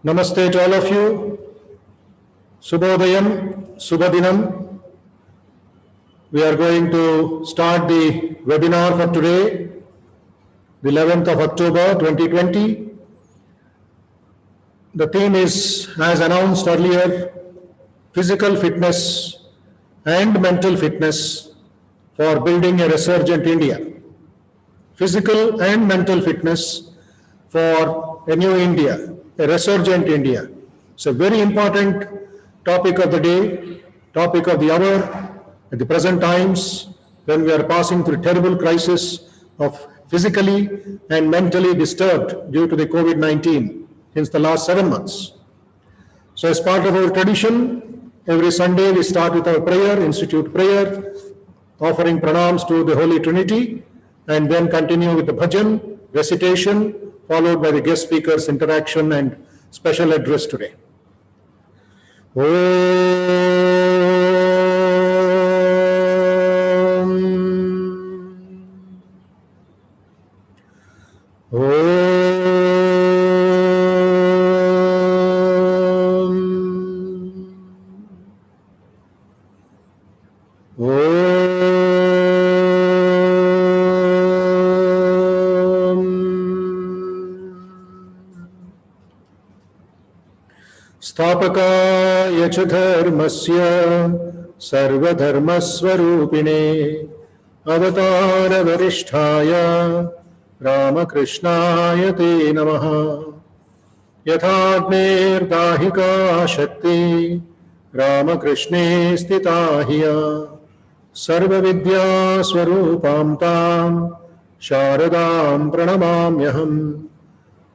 Namaste to all of you. Subhodayam, Subhadinam. We are going to start the webinar for today, the 11th of October 2020. The theme is, as announced earlier, physical fitness and mental fitness for building a resurgent India. Physical and mental fitness for a new India, a resurgent India. It's a very important topic of the day, topic of the hour, at the present times when we are passing through a terrible crisis of physically and mentally disturbed due to the COVID-19 since the last 7 months. So as part of our tradition, every Sunday we start with our prayer, institute prayer, offering pranams to the Holy Trinity, and then continue with the bhajan, recitation, followed by the guest speakers' interaction and special address today. स्थापकाय च धर्मस्य सर्वधर्मस्वरूपिणे अवतारवरिष्ठाय रामकृष्णाय ते नमः। यथाग्नेर्दाहिका शक्ति रामकृष्णे स्थिता ह्य सर्वविद्यास्वरूपां तां शारदां प्रणमाम्यहम्।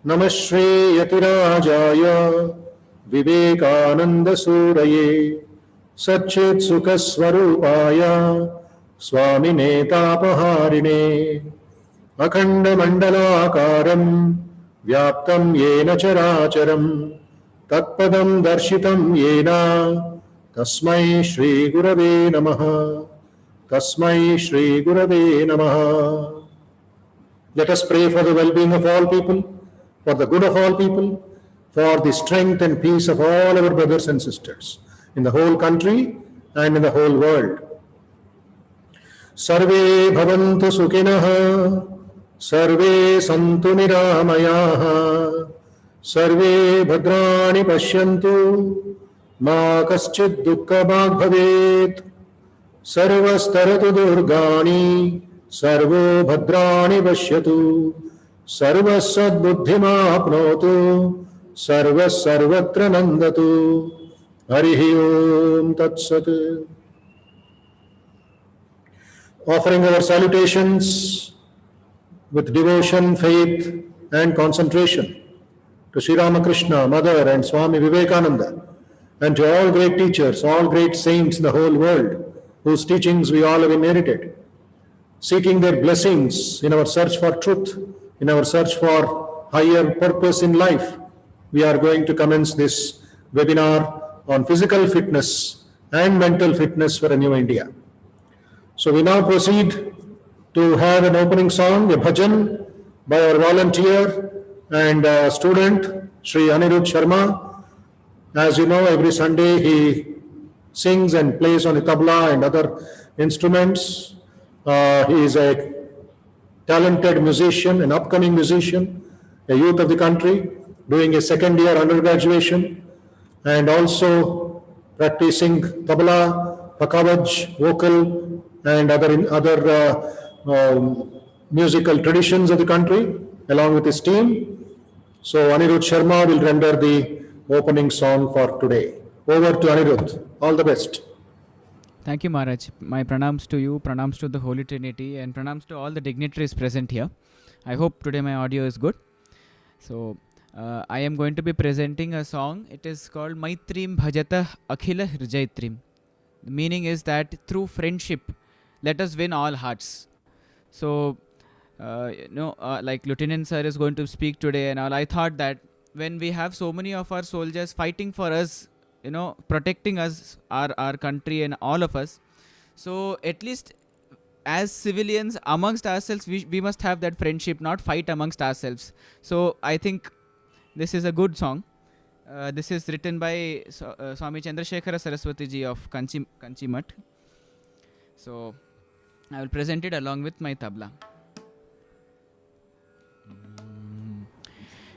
नमः श्रीयतिराजाय विवेकानन्दसूरये सच्चित्सुखस्वरूपाय स्वामिने तापहारिणे अखण्डमण्डलाकारं व्याप्तं येन चराचरं तत्पदं दर्शितं येन तस्मै श्रीगुरवे नमः। तस्मै श्रीगुरवे नमः। Let us pray for the well-being of all people, for the good of all people, for the strength and peace of all our brothers and sisters in the whole country and in the whole world. Sarve bhavantu sukhinah, sarve santu niramayah, sarve bhadrani pashyantu, ma kaschid dukkha bhag bhavet, sarvastaratu durgani, sarvo bhadrani pashyatu, sarvasad buddhimapnotu, सर्व सर्वत्र नंदतु। हरिः ओम तत्सत्। Offering our salutations with devotion, faith and concentration to Sri Ramakrishna, Mother and Swami Vivekananda, and to all great teachers, all great saints in the whole world, whose teachings we all have inherited, seeking their blessings in our search for truth, in our search for higher purpose in life. We are going to commence this webinar on physical fitness and mental fitness for a new India. So we now proceed to have an opening song, a bhajan by our volunteer and student, Sri Anirudh Sharma. As you know, every Sunday he sings and plays on the tabla and other instruments. He is a talented musician, an upcoming musician, a youth of the country, doing a second year undergraduation and also practicing tabla, pakawaj, vocal and other musical traditions of the country along with his team. So Anirudh Sharma will render the opening song for today. Over to Anirudh. All the best. Thank you, Maharaj. My pranams to you, pranams to the Holy Trinity and pranams to all the dignitaries present here. I hope today my audio is good. So I am going to be presenting a song. It is called Maitrim Bhajata Akhila Hrijaitrim. The meaning is that through friendship, let us win all hearts. So, like Lieutenant Sir is going to speak today and all, I thought that when we have so many of our soldiers fighting for us, protecting us, our country and all of us, so at least as civilians amongst ourselves, we must have that friendship, not fight amongst ourselves. So I think this is a good song. This is written by Swami Chandrasekhara Saraswati ji of Kanchi Mutt. So I will present it along with my tabla.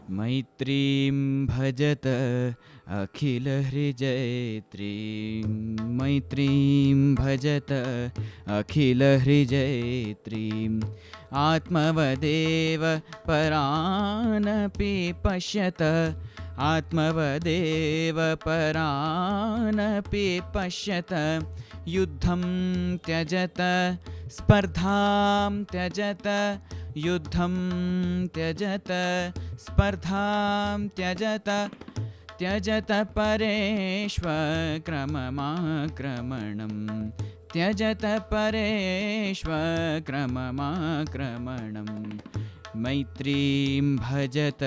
मैत्रीं भजत अखिल हृजयत्रीं मैत्रीं भजत अखिल हृजयत्रीं आत्मवदेव परानपि पश्यत आत्मवदेव परानपि पश्यत युद्धं त्यजत स्पर्धां त्यजत युद्धं त्यजत स्पर्धां त्यजत त्यजत परेष्वक्रममाक्रमणं त्यजत परेष्वक्रममाक्रमणं मैत्रीं भजत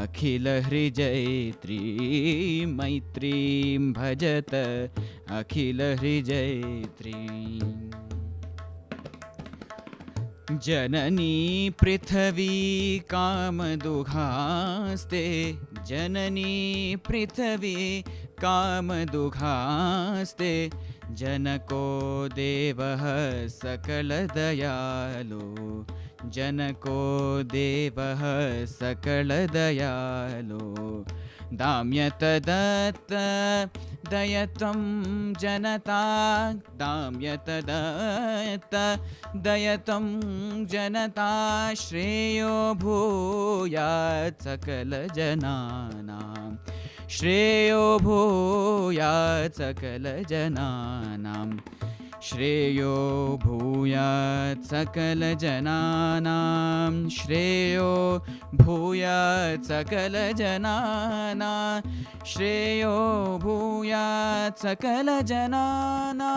अखिल हृजयत्रीं मैत्रीं भजत अखिल हृजयत्रीं जननी पृथ्वी कामदुघास्ते जननी पृथ्वी कामदुघास्ते जनको देवः सकलदयालो जनको देवः सकलदयालो दाम्यत दत्त दयत्वं जनता दाम्यत दत्त दयत्वं जनता श्रेयो भूयात् सकलजनानां श्रेयो भूयात् सकलजनानां श्रेयो भूयात् सकलजनानां श्रेयो भूयात् सकलजनानां श्रेयो भूयात् सकलजनानां.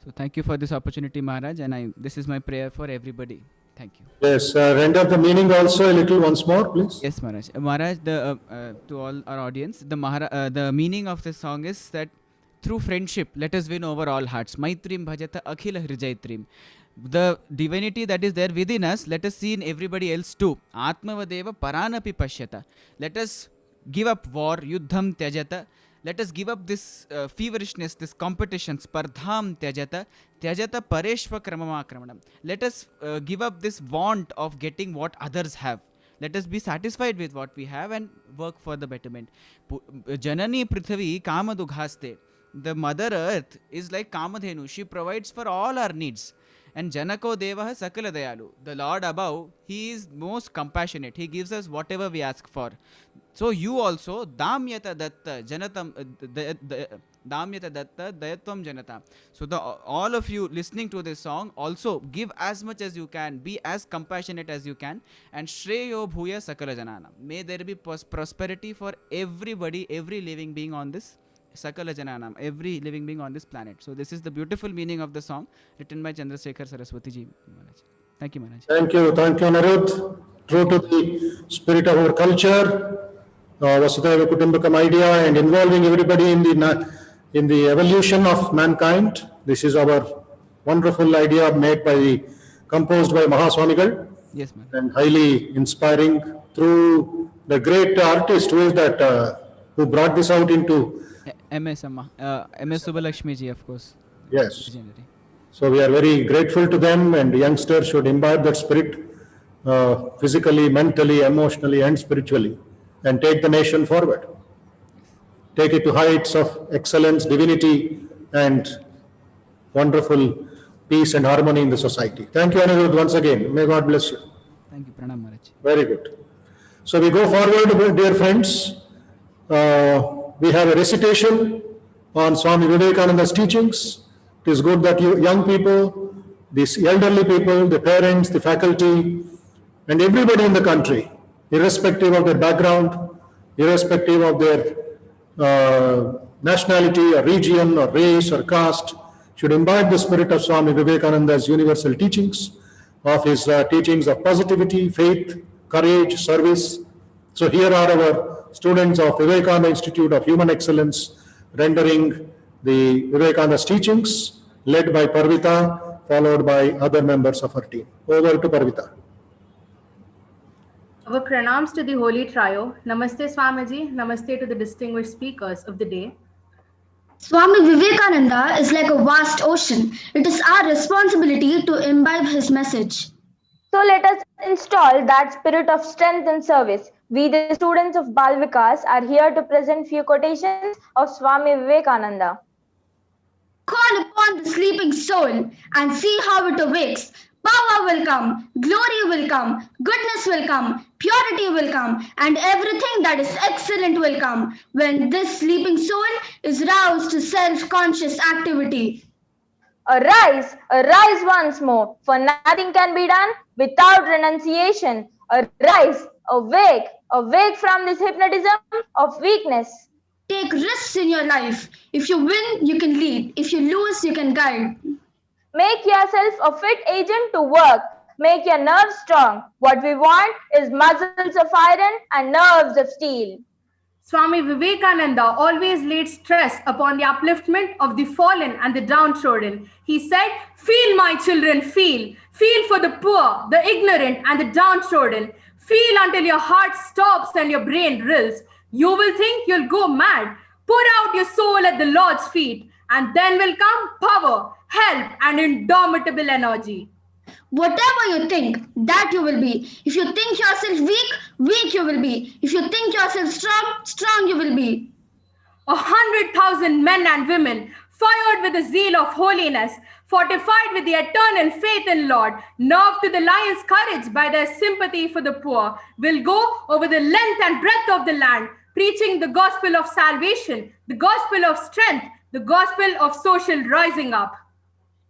So thank you for this opportunity, Maharaj, and this is my prayer for everybody. Thank you. Yes, render the meaning also a little once more, please. Yes, Maharaj. Maharaj, to all our audience, the meaning of this song is that through friendship, let us win over all hearts. Maitrim bhajata akhila hrijayatrim. The divinity that is there within us, let us see in everybody else too. Atmavadeva paranapi pashyata. Let us give up war, yuddham tyajata. Let us give up this feverishness, this competition, spardham tyajata, tyajata pareshva kramamakramanam. Let us give up this want of getting what others have. Let us be satisfied with what we have and work for the betterment. Janani Prithvi Kamadughaste. The Mother Earth is like Kamadhenu. She provides for all our needs. And Janako Devaha Sakala Dayalu. The Lord above, He is most compassionate. He gives us whatever we ask for. So you also, Damyata Datta Janatam Damyata Datta Dayatvam Janata. So all of you listening to this song also give as much as you can, be as compassionate as you can, and Shreyo Bhuya Sakala Janana. May there be prosperity for everybody, every living being on this Sakala Jananam, every living being on this planet. So this is the beautiful meaning of the song written by Chandrasekhar Saraswati ji Maharaj. Thank you, Maharaj. Thank you, Anirudh. True to the spirit of our culture, Vasudhaiva Kutumbakam idea, and involving everybody in the evolution of mankind. This is our wonderful idea composed by Mahaswamigal. Yes, Maharaj. And highly inspiring through the great artist who brought this out into MS Subbalakshmi ji, of course. Yes. Legendary. So we are very grateful to them, and youngsters should imbibe that spirit physically, mentally, emotionally, and spiritually, and take the nation forward. Take it to heights of excellence, divinity, and wonderful peace and harmony in the society. Thank you, Anirudh, once again. May God bless you. Thank you, Pranam Maharaj. Very good. So we go forward, dear friends. We have a recitation on Swami Vivekananda's teachings. It is good that you young people, these elderly people, the parents, the faculty, and everybody in the country, irrespective of their background, irrespective of their nationality or region or race or caste, should imbibe the spirit of Swami Vivekananda's universal teachings, of his teachings of positivity, faith, courage, service. So here are our students of Vivekananda Institute of Human Excellence rendering the Vivekananda's teachings, led by Parvita, followed by other members of her team. Over to Parvita. Our pranams to the Holy Trio. Namaste Swamiji. Namaste to the distinguished speakers of the day. Swami Vivekananda is like a vast ocean. It is our responsibility to imbibe his message. So let us install that spirit of strength and service. We, the students of Bal Vikas, are here to present few quotations of Swami Vivekananda. Call upon the sleeping soul and see how it awakes. Power will come, glory will come, goodness will come, purity will come, and everything that is excellent will come when this sleeping soul is roused to self-conscious activity. Arise, arise once more, for nothing can be done without renunciation. Arise, awake, awake from this hypnotism of weakness. Take risks in your life. If you win, you can lead. If you lose, you can guide. Make yourself a fit agent to work. Make your nerves strong. What we want is muscles of iron and nerves of steel. Swami Vivekananda always laid stress upon the upliftment of the fallen and the downtrodden. He said, "Feel, my children, feel. Feel for the poor, the ignorant, and the downtrodden. Feel until your heart stops and your brain drills. You will think you'll go mad. Pour out your soul at the Lord's feet, and then will come power, help, and indomitable energy." Whatever you think, that you will be. If you think yourself weak, weak you will be. If you think yourself strong, strong you will be. 100,000 men and women, fired with the zeal of holiness, fortified with the eternal faith in Lord, nerved to the lion's courage by their sympathy for the poor, will go over the length and breadth of the land, preaching the gospel of salvation, the gospel of strength, the gospel of social rising up.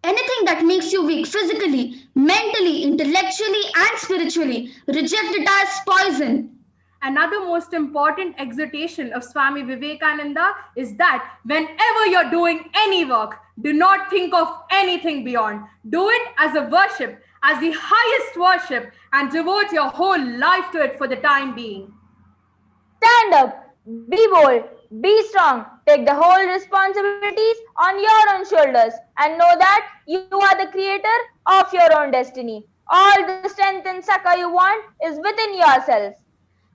Anything that makes you weak physically, mentally, intellectually, and spiritually, reject it as poison. Another most important exhortation of Swami Vivekananda is that whenever you're doing any work, do not think of anything beyond. Do it as a worship, as the highest worship, and devote your whole life to it for the time being. Stand up, be bold, be strong, take the whole responsibilities on your own shoulders, and know that you are the creator of your own destiny. All the strength and succor you want is within yourself.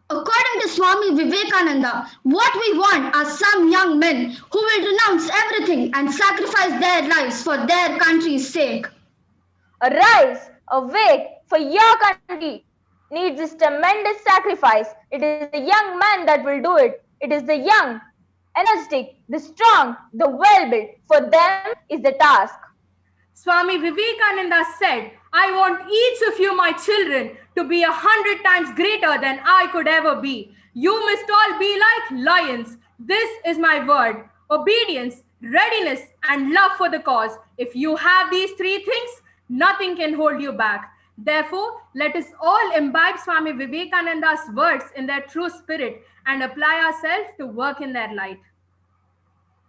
According to Swami Vivekananda, what we want are some young men who will renounce everything and sacrifice their lives for their country's sake. Arise, awake, for your country needs this tremendous sacrifice. It is the young man that will do it. It is the young, energetic, the strong, the well-built. For them is the task. Swami Vivekananda said, "I want each of you, my children, to be 100 times greater than I could ever be. You must all be like lions. This is my word. Obedience, readiness, and love for the cause. If you have these three things, nothing can hold you back." Therefore, let us all imbibe Swami Vivekananda's words in their true spirit and apply ourselves to work in their light.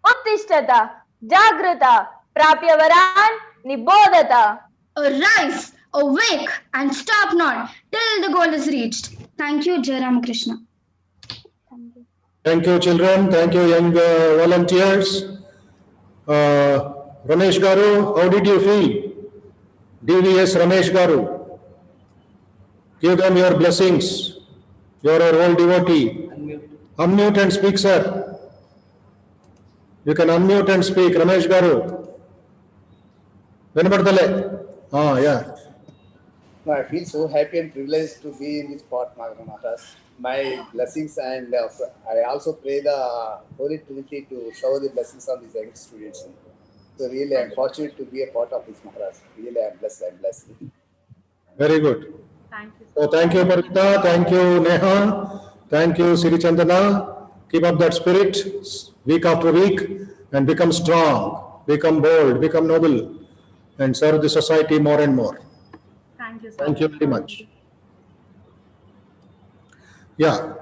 Uttishtata, Jagrata, Prapyavaran, Nibodhata. Arise, awake, and stop not till the goal is reached. Thank you, Jai Ramakrishna. Thank you, children. Thank you, young volunteers. Ramesh Garu, how did you feel? DVS Ramesh Garu. Give them your blessings. You are our old devotee. Unmute and speak, sir. You can unmute and speak. Ramesh Garu. Venabardale. Yeah. No, I feel so happy and privileged to be in this spot, Maharaj. My blessings, and I also pray the Holy Trinity to shower the blessings on these young students. So really, I'm fortunate to be a part of this, Maharaj. Really, I'm blessed. I'm blessed. Very good. Thank you. So thank you, Parita. Thank you, Neha. Thank you, Siri Chandana. Keep up that spirit week after week and become strong, become bold, become noble, and serve the society more and more. Thank you, sir. Thank you very much. Yeah.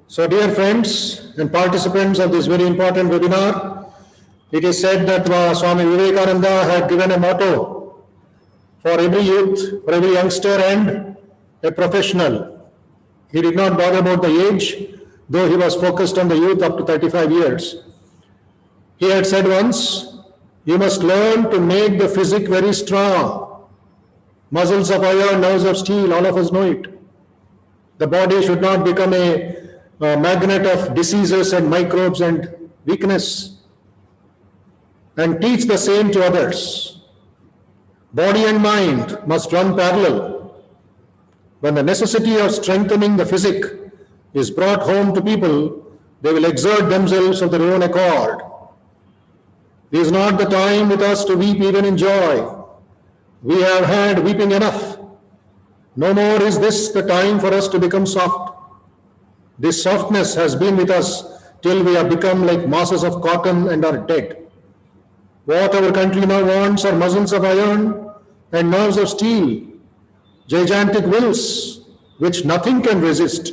So, dear friends and participants of this very important webinar, it is said that Swami Vivekananda had given a motto for every youth, for every youngster and a professional. He did not bother about the age, though he was focused on the youth up to 35 years. He had said once, "You must learn to make the physique very strong. Muscles of iron, nerves of steel, all of us know it. The body should not become a magnet of diseases and microbes and weakness. And teach the same to others. Body and mind must run parallel. When the necessity of strengthening the physique is brought home to people, they will exert themselves of their own accord. This is not the time with us to weep even in joy. We have had weeping enough. No more is this the time for us to become soft. This softness has been with us till we have become like masses of cotton and are dead. What our country now wants are muscles of iron and nerves of steel, gigantic wills which nothing can resist,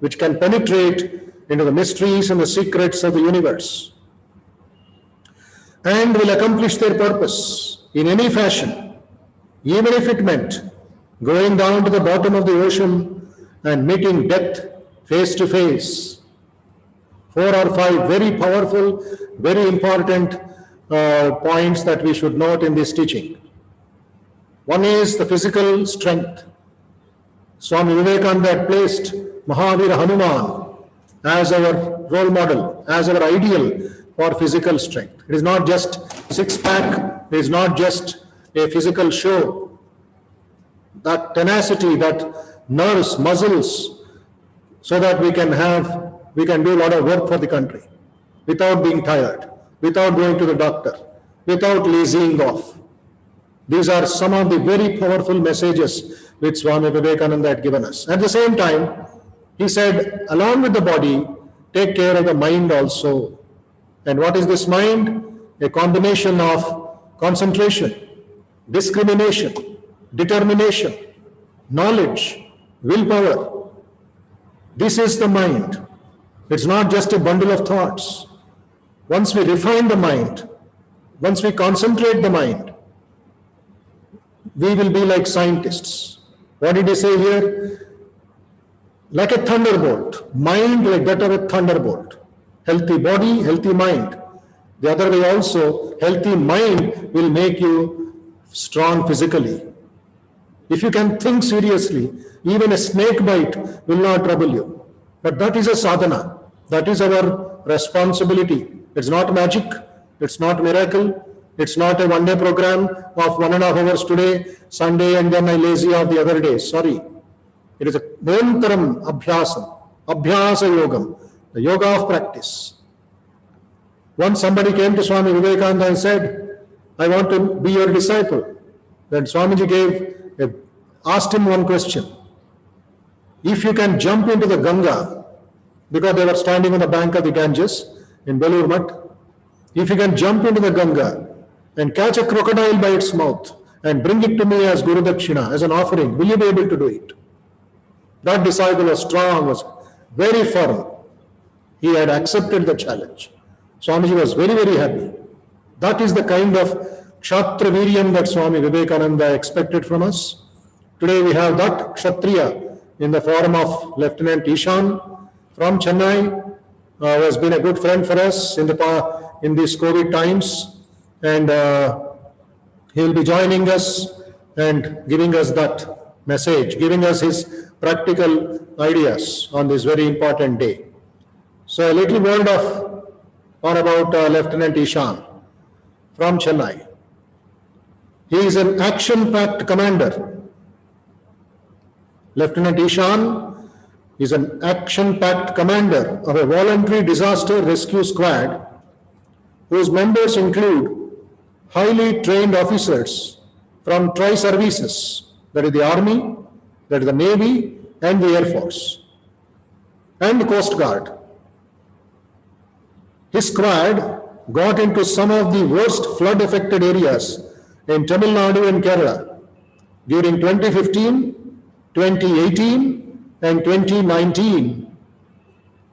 which can penetrate into the mysteries and the secrets of the universe, and will accomplish their purpose in any fashion, even if it meant going down to the bottom of the ocean and meeting death face to face. 4 or 5 very powerful, very important points that we should note in this teaching. One is the physical strength. Swami Vivekananda had placed Mahavira Hanuman as our role model, as our ideal for physical strength. It is not just six-pack, it is not just a physical show. That tenacity, that nerves, muscles, so that we can do a lot of work for the country without being tired, without going to the doctor, without lazying off. These are some of the very powerful messages which Swami Vivekananda had given us. At the same time, he said, along with the body, take care of the mind also. And what is this mind? A combination of concentration, discrimination, determination, knowledge, willpower. This is the mind. It's not just a bundle of thoughts. Once we refine the mind, once we concentrate the mind, we will be like scientists. What did he say here? Like a thunderbolt, mind like that of a thunderbolt. Healthy body, healthy mind. The other way also, healthy mind will make you strong physically. If you can think seriously, even a snake bite will not trouble you. But that is a sadhana. That is our responsibility. It's not magic. It's not miracle. It's not a one-day program of 1.5 hours today, Sunday, and then I lazy off the other day. Sorry. It is a Nirantaram Abhyasam, Abhyasa Yogam, the yoga of practice. Once somebody came to Swami Vivekananda and said, I want to be your disciple. Then Swamiji asked him one question. If you can jump into the Ganga, because they were standing on the bank of the Ganges in Belur Math, if you can jump into the Ganga and catch a crocodile by its mouth and bring it to me as Guru Dakshina, as an offering, will you be able to do it? That disciple was strong, was very firm. He had accepted the challenge. Swamiji was very, very happy. That is the kind of Kshatriya Viryam that Swami Vivekananda expected from us. Today we have that Kshatriya in the form of Lieutenant ESAN from Chennai, who has been a good friend for us in these COVID times, and he will be joining us and giving us that message, giving us his practical ideas on this very important day. So a little word about Lieutenant ESAN from Chennai. He is an action-packed commander. Lieutenant ESAN is an action-packed commander of a voluntary disaster rescue squad whose members include highly trained officers from tri-services, that is the Army, that is the Navy, and the Air Force, and the Coast Guard. His squad got into some of the worst flood-affected areas in Tamil Nadu and Kerala during 2015, 2018, and 2019,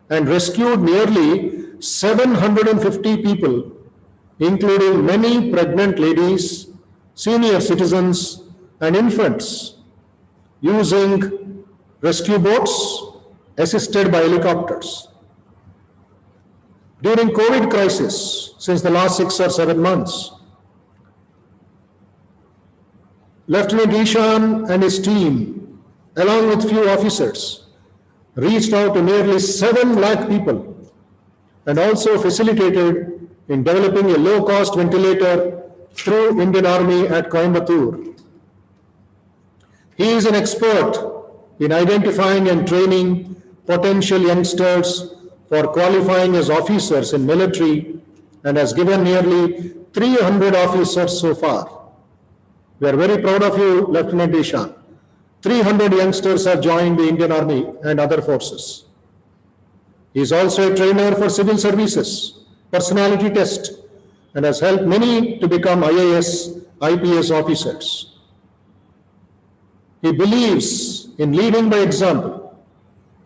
and rescued nearly 750 people, including many pregnant ladies, senior citizens, and infants, using rescue boats assisted by helicopters. During COVID crisis, since the last 6 or 7 months, Lieutenant ESAN and his team, along with few officers, reached out to nearly 7 lakh people, and also facilitated in developing a low-cost ventilator through Indian Army at Coimbatore. He is an expert in identifying and training potential youngsters for qualifying as officers in military and has given nearly 300 officers so far. We are very proud of you, Lieutenant Ishan. 300 youngsters have joined the Indian Army and other forces. He is also a trainer for civil services, personality test, and has helped many to become IAS, IPS officers. He believes in leading by example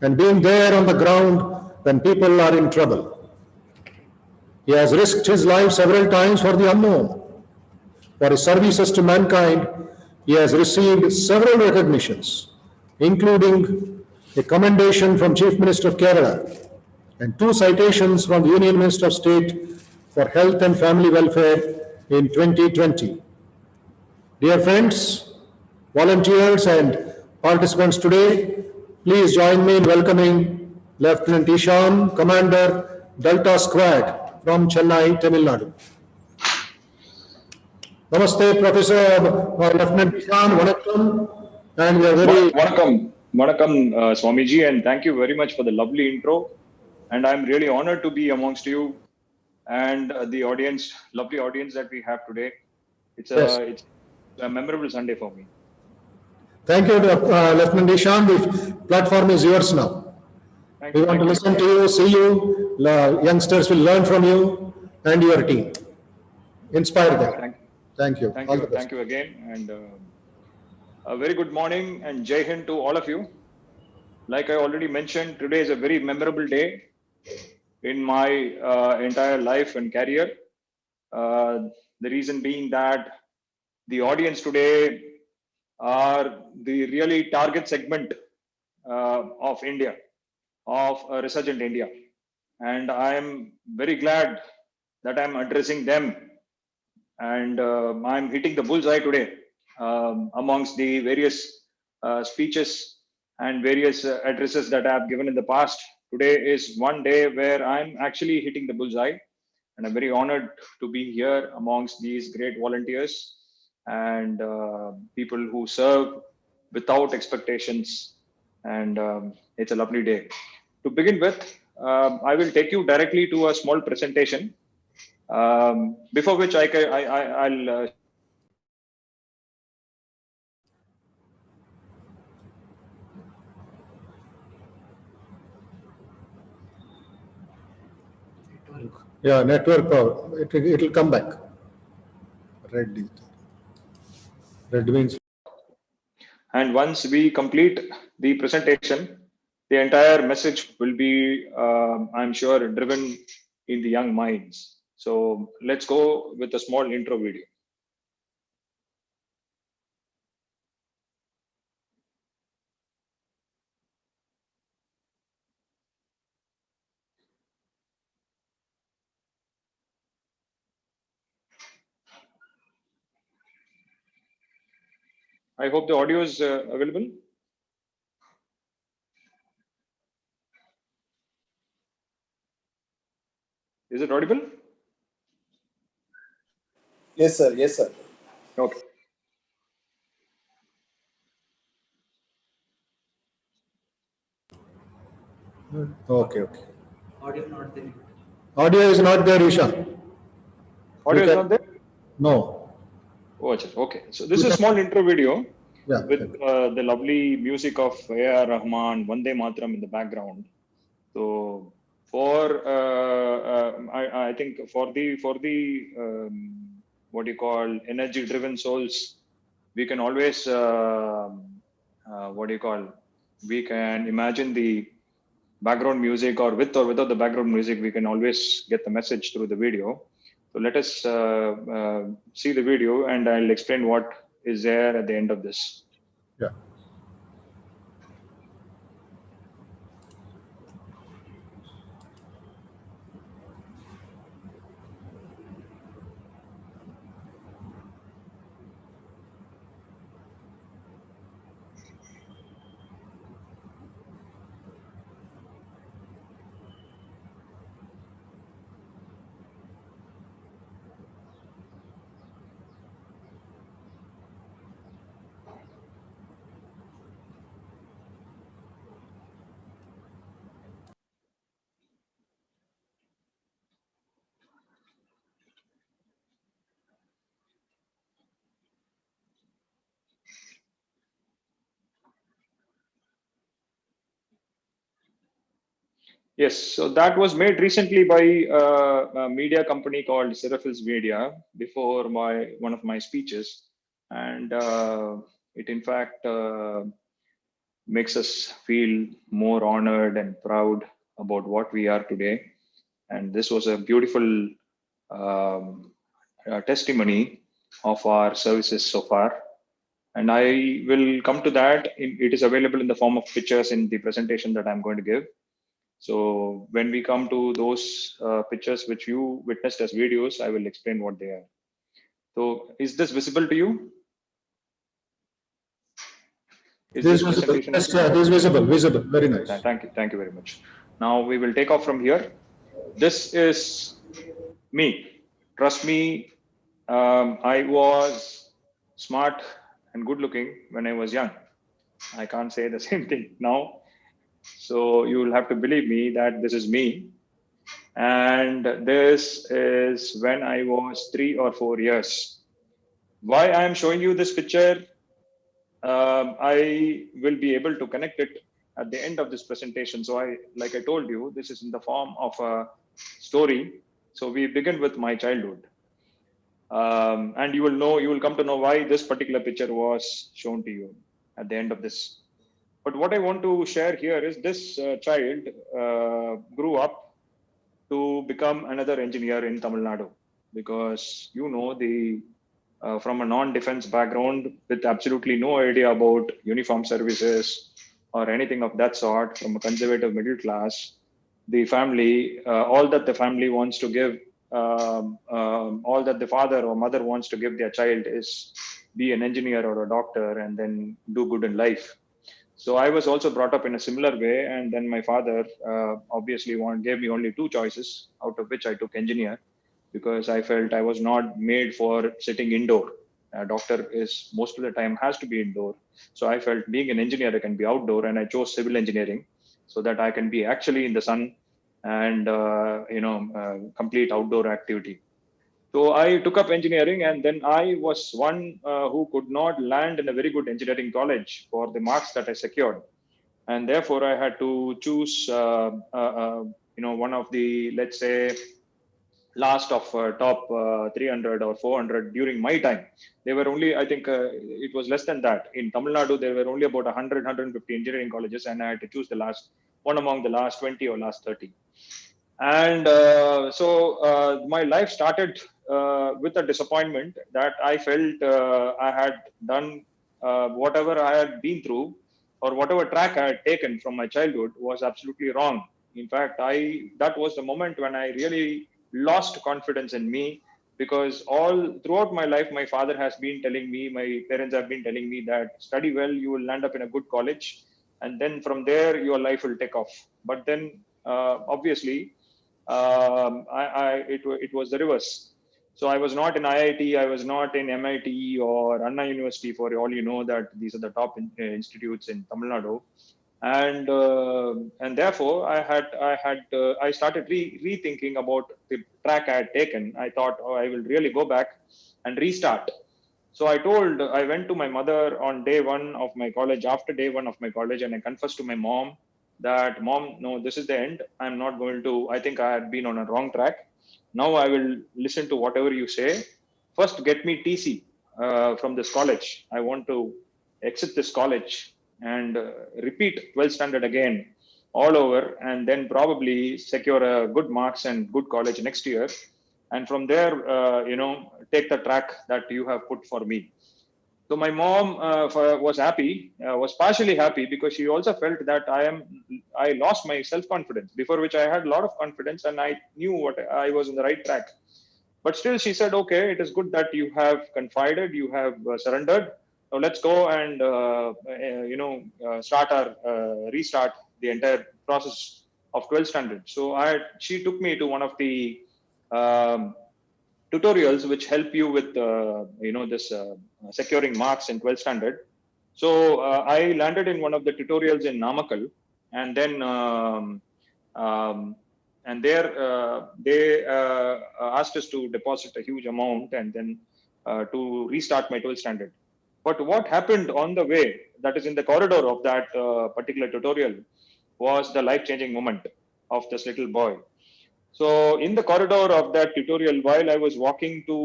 and being there on the ground when people are in trouble. He has risked his life several times for the unknown. For his services to mankind, he has received several recognitions, including a commendation from Chief Minister of Kerala and 2 citations from the Union Minister of State for Health and Family Welfare in 2020. Dear friends, volunteers and participants today, please join me in welcoming Lieutenant Ishan, Commander, Delta Squad from Chennai, Tamil Nadu. Namaste, Professor Lieutenant Ishan, Vanakkam, and we are very... Vanakkam, Swamiji, and thank you very much for the lovely intro. And I'm really honored to be amongst you and the audience, lovely audience that we have today. It's a memorable Sunday for me. Thank you, Lieutenant Ishan. The platform is yours now. We want to listen to you, see you. Youngsters will learn from you and your team. Inspire them. Thank you. Thank you again. And a very good morning and Jai Hind to all of you. Like I already mentioned, today is a very memorable day in my entire life and career. The reason being that the audience today are the really target segment of India, of resurgent India. And I am very glad that I'm addressing them. And I'm hitting the bullseye today amongst the various speeches and various addresses that I have given in the past. Today is one day where I'm actually hitting the bullseye. And I'm very honored to be here amongst these great volunteers and people who serve without expectations. And it's a lovely day. To begin with, I will take you directly to a small presentation. Before which I'll Yeah, network power. It will come back. Red means. And once we complete the presentation, the entire message will be, I'm sure, driven in the young minds. So let's go with a small intro video. I hope the audio is available. Is it audible? Yes, sir. Yes, sir. Okay. Okay. Audio not there. Audio is not there, Ishan. Audio is not there? No. Oh, okay. So this is a small intro video with the lovely music of A.R. Rahman, Vande Mataram in the background. So for I think for the what you call energy driven souls, we can always we can imagine the background music, or with or without the background music, we can always get the message through the video. So let us see the video and I'll explain what is there at the end of this. Yeah. Yes, so that was made recently by a media company called Seraphils Media before one of my speeches, and it in fact makes us feel more honored and proud about what we are today. And this was a beautiful testimony of our services so far. And I will come to that. It is available in the form of pictures in the presentation that I'm going to give. So when we come to those pictures which you witnessed as videos, I will explain what they are. So is this visible to you? Is This this is visible. presentation Yes, visible? this is visible. Visible. Very nice. Thank you very much. Now we will take off from here. This is me. Trust me, I was smart and good looking when I was young. I can't say the same thing now. So you will have to believe me that this is me. And this is when I was 3 or 4 years. Why I am showing you this picture, I will be able to connect it at the end of this presentation. So like I told you, this is in the form of a story. So we begin with my childhood. And you will come to know why this particular picture was shown to you at the end of this. But what I want to share here is this child grew up to become another engineer in Tamil Nadu, because the from a non-defense background with absolutely no idea about uniform services or anything of that sort, from a conservative middle class, the family, all that the family wants to give, all that the father or mother wants to give their child is be an engineer or a doctor and then do good in life. So I was also brought up in a similar way, and then my father obviously gave me only two choices, out of which I took engineer, because I felt I was not made for sitting indoor. A doctor is most of the time has to be indoor. So I felt being an engineer, I can be outdoor, and I chose civil engineering so that I can be actually in the sun and complete outdoor activity. So I took up engineering, and then I was one who could not land in a very good engineering college for the marks that I secured, and therefore I had to choose, one of the, let's say, last of top 300 or 400 during my time. There were only, I think, it was less than that. In Tamil Nadu, there were only about 100, 150 engineering colleges, and I had to choose the last one among the last 20 or last 30. And so my life started with a disappointment that I felt I had done whatever I had been through, or whatever track I had taken from my childhood was absolutely wrong. In fact, that was the moment when I really lost confidence in me, because all throughout my life, my father has been telling me, my parents have been telling me that study well, you will land up in a good college, and then from there your life will take off. But then obviously it was the reverse. So I was not in IIT, I was not in MIT or Anna University, for all you know that these are the top institutes in Tamil Nadu. And therefore I started rethinking about the track I had taken. I thought, oh, I will really go back and restart. So I went to my mother on day one of my college, after day one of my college, and I confessed to my mom that, Mom, no, this is the end. I'm not going to, I think I had been on a wrong track. Now I will listen to whatever you say. First, get me TC from this college. I want to exit this college and repeat 12th standard again all over, and then probably secure a good marks and good college next year. And from there, take the track that you have put for me. So my mom was happy, was partially happy, because she also felt that I lost my self-confidence, before which I had a lot of confidence and I knew what I was on the right track. But still, she said, okay, it is good that you have confided, you have surrendered. Now let's go and restart the entire process of 12th standard. So she took me to one of the um, tutorials which help you with this securing marks in 12th standard. So I landed in one of the tutorials in Namakkal, and then there they asked us to deposit a huge amount and then to restart my 12th standard. But what happened on the way, that is in the corridor of that particular tutorial, was the life-changing moment of this little boy. So in the corridor of that tutorial, while I was walking to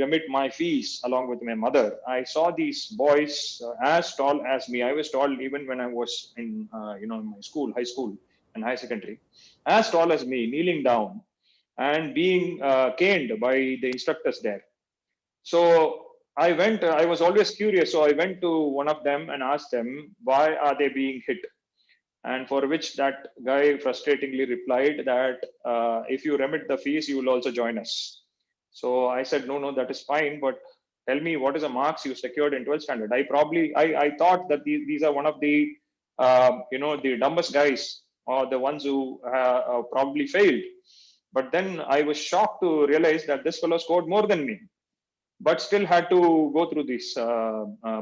remit my fees along with my mother, I saw these boys as tall as me. I was tall even when I was in, in my school, high school and high secondary, as tall as me, kneeling down and being caned by the instructors there. So I was always curious. So I went to one of them and asked them, why are they being hit? And for which that guy frustratingly replied that if you remit the fees, you will also join us. So I said, no, that is fine, but tell me what is the marks you secured in 12th standard. I thought that these are one of the the dumbest guys or the ones who probably failed. But then I was shocked to realize that this fellow scored more than me, but still had to go through these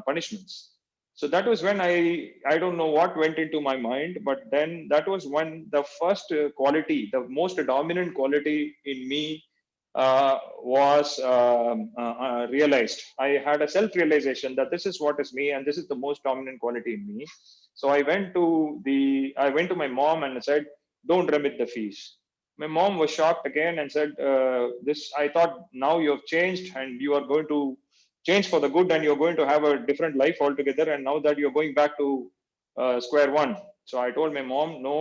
punishments. So that was when I don't know what went into my mind, but then that was when the first quality, the most dominant quality in me was realized. I had a self-realization that this is what is me, and this is the most dominant quality in me. So I went to my mom and said, "Don't remit the fees." My mom was shocked again and said, "This I thought now you have changed and you are going to change for the good and you're going to have a different life altogether. And now that you're going back to square one." So I told my mom, "No,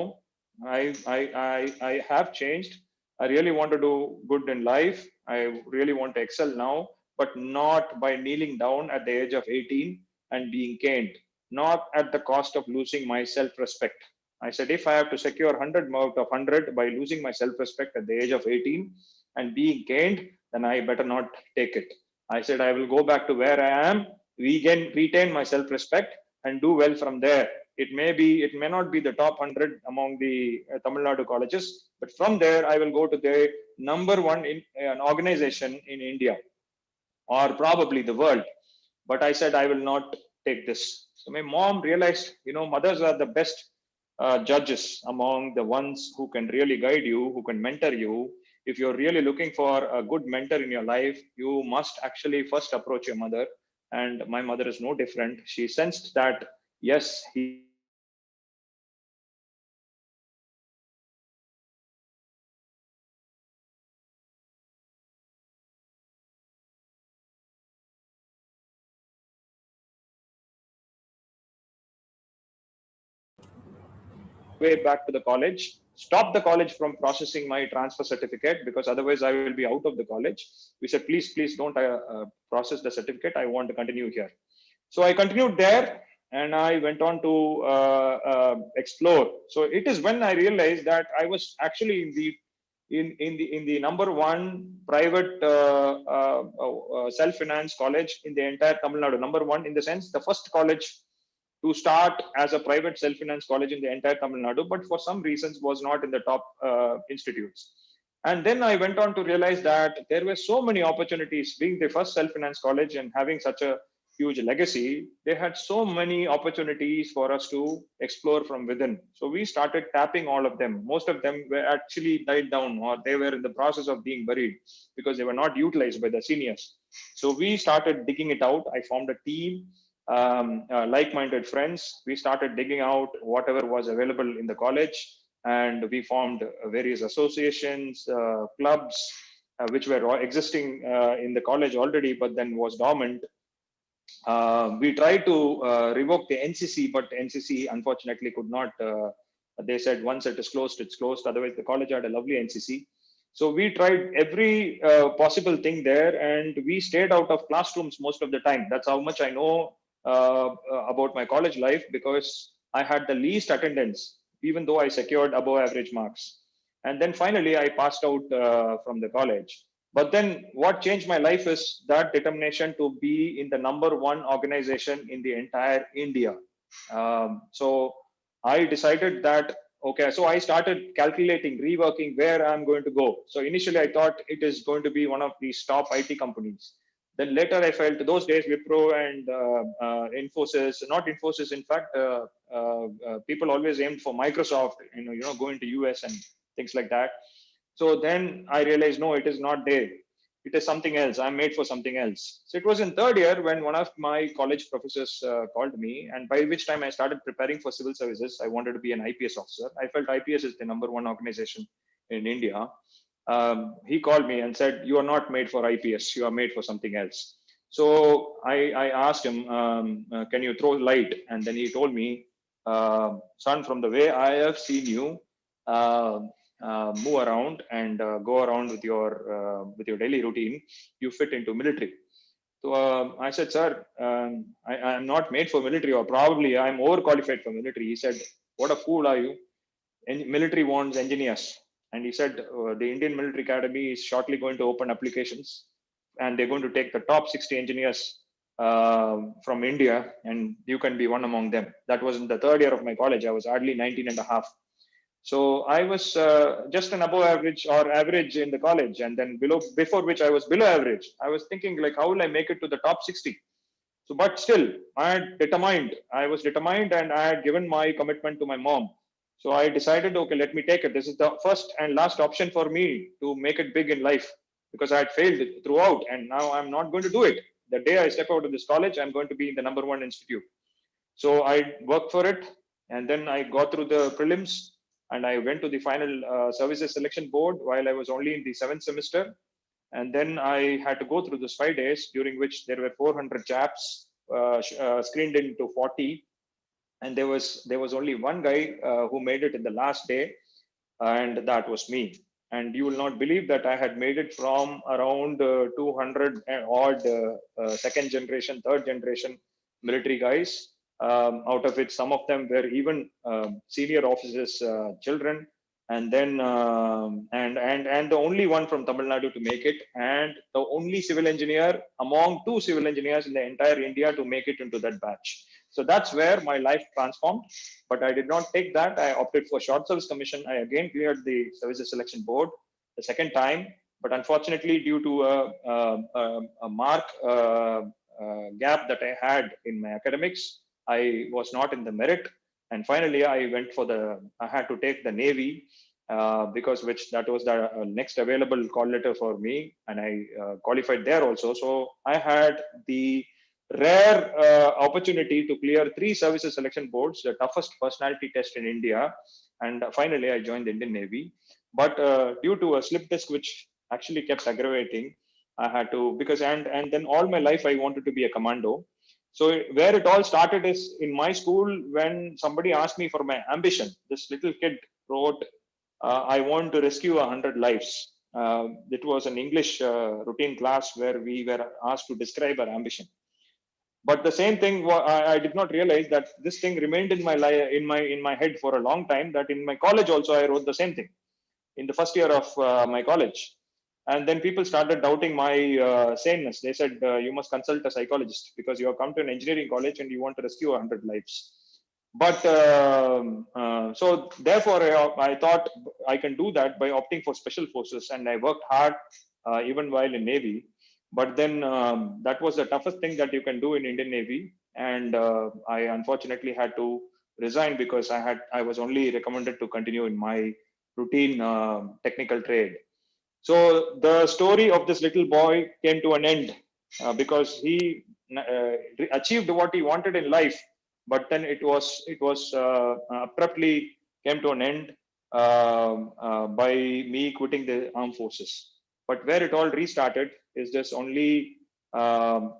I have changed. I really want to do good in life. I really want to excel now, but not by kneeling down at the age of 18 and being caned, not at the cost of losing my self-respect." I said, if I have to secure 100 out of 100 by losing my self-respect at the age of 18 and being caned, then I better not take it. I said, I will go back to where I am, retain my self-respect and do well from there. It may not be the top 100 among the Tamil Nadu colleges, but from there, I will go to the number one in an organization in India or probably the world. But I said, I will not take this. So my mom realized, mothers are the best judges among the ones who can really guide you, who can mentor you. If you're really looking for a good mentor in your life, you must actually first approach your mother. And my mother is no different. She sensed that, yes, he way back to the college, stop the college from processing my transfer certificate because otherwise I will be out of the college. We said, please don't process the certificate. I want to continue here. So I continued there and I went on to explore. So it is when I realized that I was actually in the number one private self-finance college in the entire Tamil Nadu. Number one in the sense, the first college to start as a private self-finance college in the entire Tamil Nadu, but for some reasons was not in the top institutes. And then I went on to realize that there were so many opportunities. Being the first self-finance college and having such a huge legacy, they had so many opportunities for us to explore from within. So we started tapping all of them. Most of them were actually died down or they were in the process of being buried because they were not utilized by the seniors. So we started digging it out. I formed a team, like-minded friends. We started digging out whatever was available in the college, and we formed various associations, clubs, which were existing in the college already, but then was dormant. We tried to revoke the NCC, but NCC unfortunately could not. They said once it is closed, it's closed. Otherwise, the college had a lovely NCC. So we tried every possible thing there, and we stayed out of classrooms most of the time. That's how much I know about my college life, because I had the least attendance, even though I secured above average marks. And then finally, I passed out from the college. But then what changed my life is that determination to be in the number one organization in the entire India. So I decided that, okay, so I started calculating, reworking where I'm going to go. So initially I thought it is going to be one of these top IT companies. Then later I felt those days Wipro and Infosys, not Infosys, in fact, people always aimed for Microsoft, going to US and things like that. So then I realized, no, it is not there. it is something else. I'm made for something else. So it was in third year when one of my college professors called me, and by which time I started preparing for civil services. I wanted to be an IPS officer. I felt IPS is the #1 organization in India. He called me and said, "You are not made for IPS. You are made for something else." So I asked him, "Can you throw light?" And then he told me, "Son, from the way I have seen you move around and go around with your daily routine, you fit into military." So I said, "Sir, I am not made for military, or probably I'm overqualified for military." He said, "What a fool are you? Military wants engineers." And he said, "The Indian Military Academy is shortly going to open applications, and they're going to take the top 60 engineers from India, and you can be one among them." That was in the third year of my college. I was hardly 19 and a half. So I was just an above average or average in the college, and then before which I was below average. I was thinking, like, how will I make it to the top 60? So, but still, I was determined, and I had given my commitment to my mom. So I decided, okay, let me take it. This is the first and last option for me to make it big in life, because I had failed throughout, and now I'm not going to do it. The day I step out of this college, I'm going to be in the #1 institute. So I worked for it, and then I got through the prelims, and I went to the final services selection board while I was only in the 7th semester. And then I had to go through those 5 days, during which there were 400 chaps screened into 40. And there was only one guy who made it in the last day, and that was me. And you will not believe that I had made it from around 200 odd second generation, third generation military guys, out of which some of them were even senior officers' children, and then and the only one from Tamil Nadu to make it, and the only civil engineer among 2 civil engineers in the entire India to make it into that batch. So that's where my life transformed. But I did not take that. I opted for short service commission. I again cleared the services selection board the second time, but unfortunately, due to a mark gap that I had in my academics, I was not in the merit. And finally, I had to take the Navy, because that was the next available call letter for me, and I qualified there also. So I had the rare opportunity to clear 3 services selection boards, the toughest personality test in India, and finally I joined the Indian Navy. But due to a slip disc, which actually kept aggravating, I had to, and then all my life I wanted to be a commando. So where it all started is in my school, when somebody asked me for my ambition. This little kid wrote, "I want to rescue 100 lives." It was an English routine class where we were asked to describe our ambition. But the same thing, I did not realize that this thing remained in my head for a long time. That in my college also I wrote the same thing in the first year of my college. And then people started doubting my saneness. They said, "You must consult a psychologist, because you have come to an engineering college and you want to rescue 100 lives." But so therefore, I thought I can do that by opting for special forces, and I worked hard even while in Navy. But then that was the toughest thing that you can do in Indian Navy, and I unfortunately had to resign, because I was only recommended to continue in my routine technical trade. So the story of this little boy came to an end, because he achieved what he wanted in life, but then it was abruptly came to an end by me quitting the armed forces. But where it all restarted is this only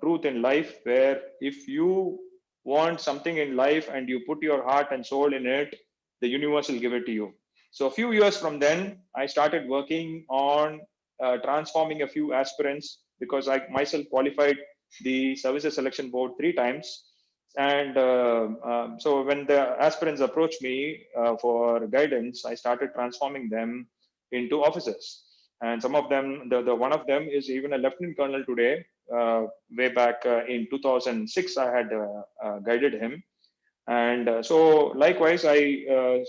truth in life, where if you want something in life and you put your heart and soul in it, the universe will give it to you. So a few years from then, I started working on transforming a few aspirants, because I myself qualified the services selection board 3 times. And so when the aspirants approached me for guidance, I started transforming them into officers. And some of them, the one of them is even a lieutenant colonel today. Way back in 2006, I had guided him. And so likewise, I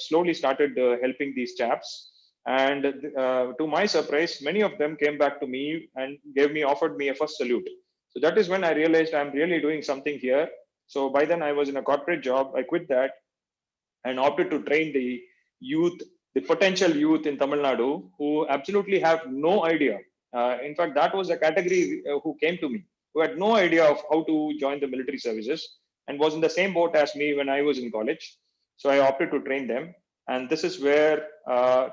slowly started helping these chaps. And to my surprise, many of them came back to me and offered me a first salute. So that is when I realized I'm really doing something here. So by then I was in a corporate job. I quit that and opted to train the potential youth in Tamil Nadu, who absolutely have no idea In fact, that was a category who came to me, who had no idea of how to join the military services and was in the same boat as me when I was in college. So I opted to train them. And this is where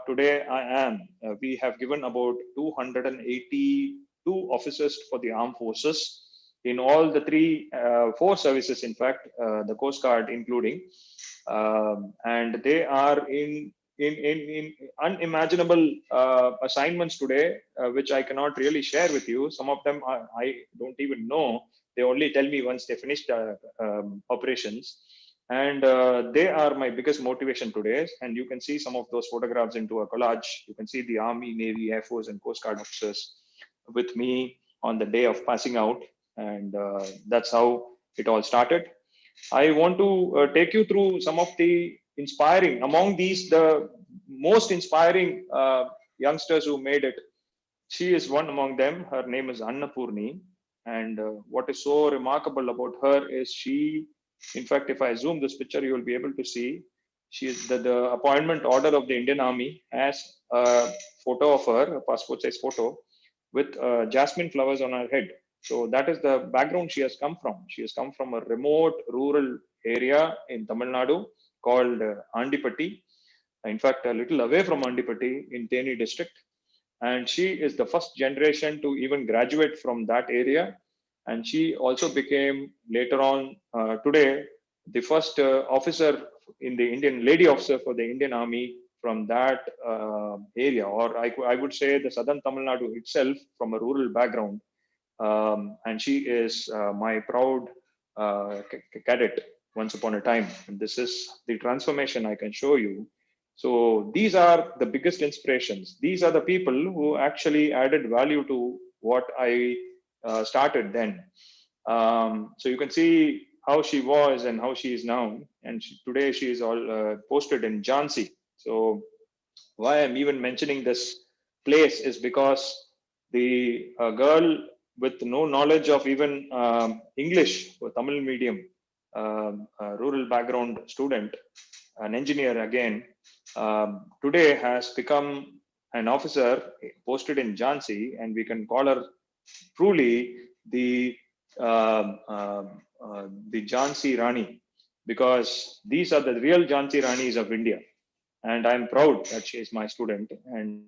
today I am. We have given about 282 officers for the armed forces in all the four services, in fact, the Coast Guard including. And they are in unimaginable assignments today, which I cannot really share with you. Some of them I don't even know. They only tell me once they finished operations. And they are my biggest motivation today. And you can see some of those photographs into a collage. You can see the Army, Navy, Air Force, and Coast Guard officers with me on the day of passing out. And that's how it all started. I want to take you through some of the inspiring, among these, the most inspiring youngsters who made it. She is one among them. Her name is Annapurni. And what is so remarkable about her is she, in fact, if I zoom this picture, you will be able to see, she is the appointment order of the Indian Army has a photo of her, a passport size photo, with jasmine flowers on her head. So that is the background she has come from. She has come from a remote rural area in Tamil Nadu called Andipatti. In fact, a little away from Andipatti in Theni district. And she is the first generation to even graduate from that area. And she also became later on today the first officer in the Indian lady officer for the Indian Army from that area, or I would say the southern Tamil Nadu itself, from a rural background. And she is my proud cadet once upon a time. And this is the transformation I can show you. So these are the biggest inspirations. These are the people who actually added value to what I started then. So you can see how she was and how she is now. And today she is all posted in Jhansi. So why I'm even mentioning this place is because the girl with no knowledge of even English or Tamil medium, rural background student, an engineer again, today has become an officer posted in Jhansi, and we can call her truly the Jhansi Rani, because these are the real Jhansi Ranis of India. And I'm proud that she is my student. And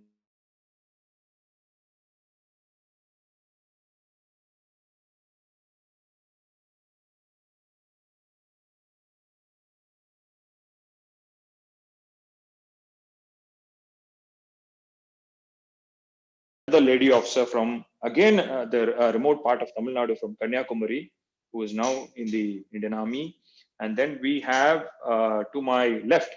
another lady officer from, again, the remote part of Tamil Nadu, from Kanyakumari, who is now in the Indian Army. And then we have to my left,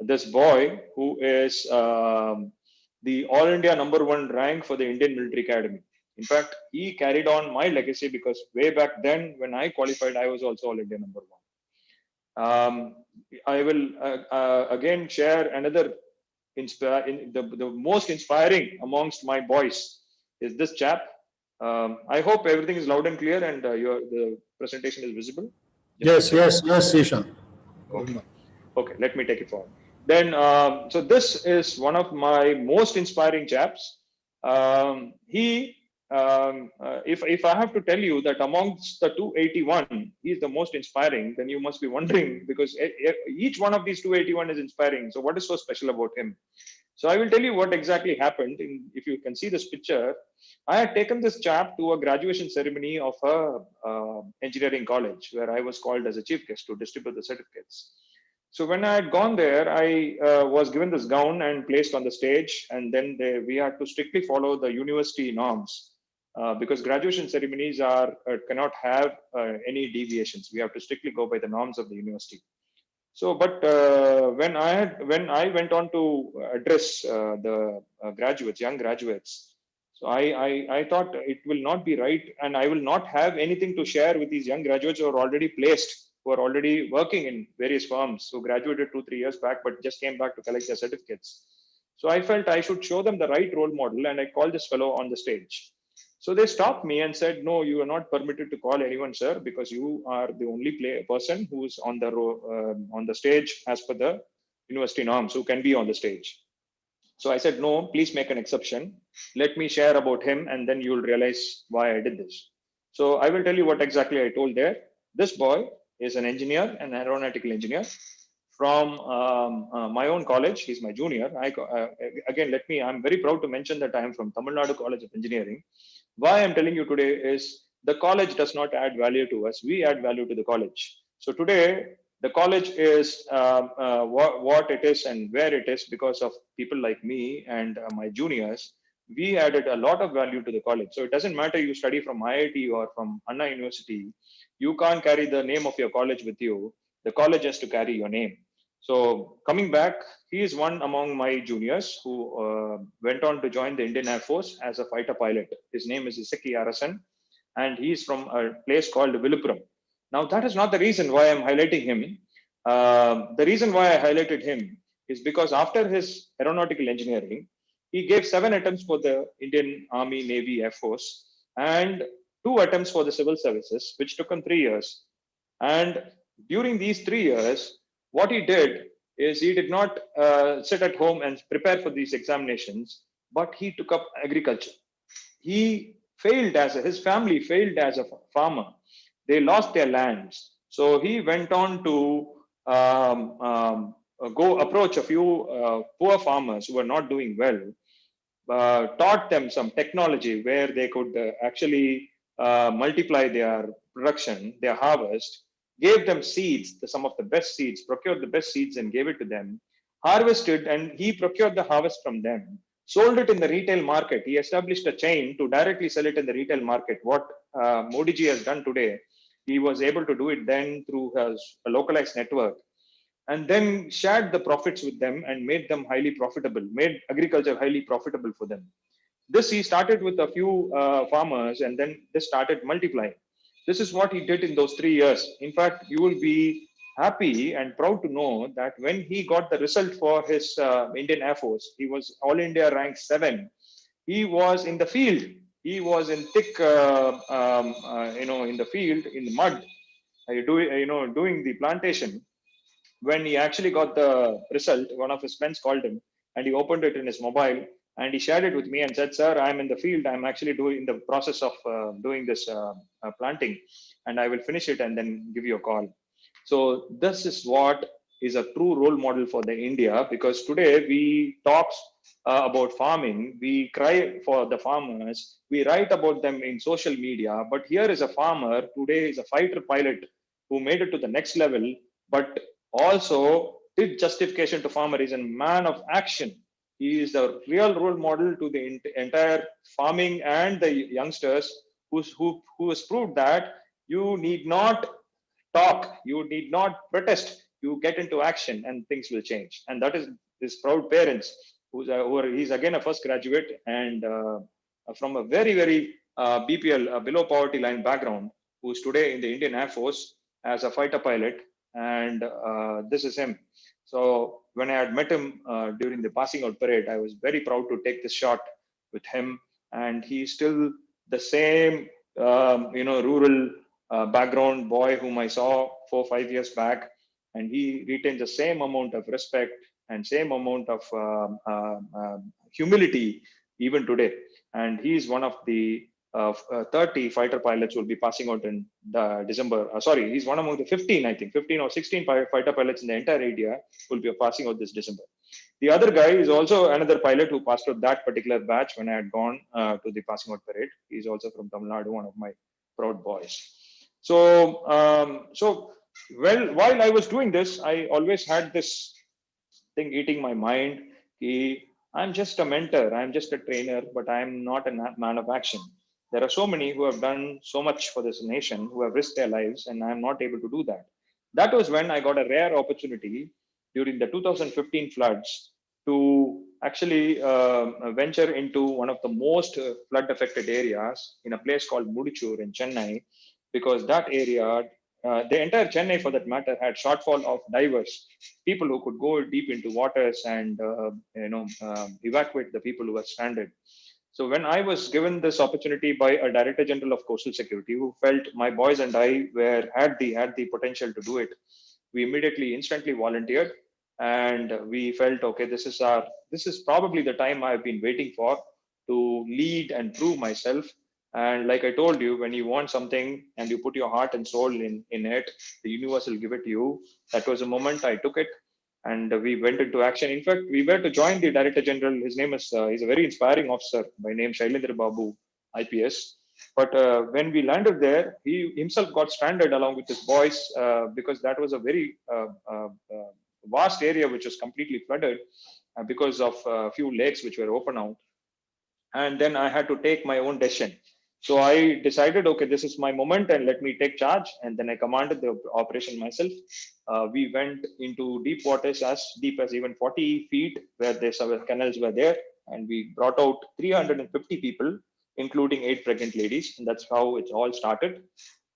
this boy who is the All India #1 rank for the Indian Military Academy. In fact, he carried on my legacy, because way back then when I qualified, I was also All India #1. I will again share another the most inspiring amongst my boys is this chap. I hope everything is loud and clear, and the presentation is visible. Yes, Ishan. Okay, let me take it forward. Then, so this is one of my most inspiring chaps. If I have to tell you that amongst the 281, he's the most inspiring, then you must be wondering, because each one of these 281 is inspiring. So what is so special about him? So I will tell you what exactly happened. If you can see this picture, I had taken this chap to a graduation ceremony of a engineering college, where I was called as a chief guest to distribute the certificates. So when I had gone there, I was given this gown and placed on the stage, and then we had to strictly follow the university norms, because graduation ceremonies cannot have any deviations. We have to strictly go by the norms of the university. So, but when I went on to address the young graduates, so I thought it will not be right, and I will not have anything to share with these young graduates who are already placed, who are already working in various firms, who graduated 2-3 years back, but just came back to collect their certificates. So I felt I should show them the right role model, and I called this fellow on the stage. So they stopped me and said, "No, you are not permitted to call anyone, sir, because you are the only person who is on the stage as per the university norms, who can be on the stage." So I said, no, please make an exception. Let me share about him, and then you'll realize why I did this. So I will tell you what exactly I told there. This boy is an engineer, an aeronautical engineer from my own college. He's my junior. Again, I'm very proud to mention that I am from Tamil Nadu College of Engineering. Why I'm telling you today is the college does not add value to us. We add value to the college. So today, the college is what it is and where it is because of people like me and my juniors. We added a lot of value to the college. So it doesn't matter you study from IIT or from Anna University. You can't carry the name of your college with you. The college has to carry your name. So coming back, he is one among my juniors who went on to join the Indian Air Force as a fighter pilot. His name is Isaki Arasan, and he's from a place called Viluppuram. Now, that is not the reason why I'm highlighting him. The reason why I highlighted him is because after his aeronautical engineering, he gave 7 attempts for the Indian Army, Navy, Air Force, and 2 attempts for the civil services, which took him 3 years. And during these 3 years, what he did is he did not sit at home and prepare for these examinations, but he took up agriculture. He failed his family failed as a farmer. They lost their lands. So he went on to go approach a few poor farmers who were not doing well, taught them some technology where they could actually multiply their production, their harvest, gave them seeds, some of the best seeds, procured the best seeds and gave it to them, harvested, and he procured the harvest from them, sold it in the retail market. He established a chain to directly sell it in the retail market. What Modi ji has done today, he was able to do it then through his localized network, and then shared the profits with them and made them highly profitable, made agriculture highly profitable for them. This he started with a few farmers, and then this started multiplying. This is what he did in those 3 years. In fact, you will be happy and proud to know that when he got the result for his Indian Air Force, he was All India rank 7. He was in the field. He was in thick, in the field, in the mud, doing the plantation. When he actually got the result, one of his friends called him and he opened it in his mobile and he shared it with me and said, "Sir, I'm in the field. I'm actually doing the process of doing this planting, and I will finish it and then give you a call." So this is what is a true role model for the India, because today we talk about farming, we cry for the farmers, we write about them in social media, but here is a farmer today, is a fighter pilot who made it to the next level, but also did justification to farmer. Is a man of action. He is the real role model to the entire farming and the youngsters who has proved that you need not talk, you need not protest, you get into action and things will change. And that is his proud parents, he's again a first graduate and from a very, very BPL, below poverty line background, who's today in the Indian Air Force as a fighter pilot. And this is him. So when I had met him during the passing out parade, I was very proud to take this shot with him. And he's still the same, rural background boy whom I saw 4 or 5 years back. And he retains the same amount of respect and same amount of humility even today. And he's one of the 30 fighter pilots will be passing out in December. He's one among the 15, I think, 15 or 16 fighter pilots in the entire India will be passing out this December. The other guy is also another pilot who passed out that particular batch when I had gone to the passing out parade. He's also from Tamil Nadu, one of my proud boys. So, while I was doing this, I always had this thing eating my mind. I'm just a mentor, I'm just a trainer, but I'm not a man of action. There are so many who have done so much for this nation, who have risked their lives, and I'm not able to do that. That was when I got a rare opportunity during the 2015 floods to actually venture into one of the most flood affected areas in a place called Mudichur in Chennai, because that area, the entire Chennai for that matter, had shortfall of divers, people who could go deep into waters and evacuate the people who were stranded. So when I was given this opportunity by a Director General of Coastal Security, who felt my boys and I had the potential to do it, we instantly volunteered. and we felt, okay, this is probably the time I've been waiting for to lead and prove myself. And like I told you, when you want something and you put your heart and soul in it, the universe will give it to you. That was the moment I took it, and we went into action. In fact, we were to join the Director General. His name is, he's a very inspiring officer by name Shailendra Babu, IPS. But when we landed there, he himself got stranded along with his boys because that was a very vast area which was completely flooded because of a few lakes which were open out. And then I had to take my own decision. So I decided, okay, this is my moment and let me take charge. And then I commanded the operation myself. We went into deep waters, as deep as even 40 feet, where the canals were there. And we brought out 350 people, including 8 pregnant ladies. And that's how it all started.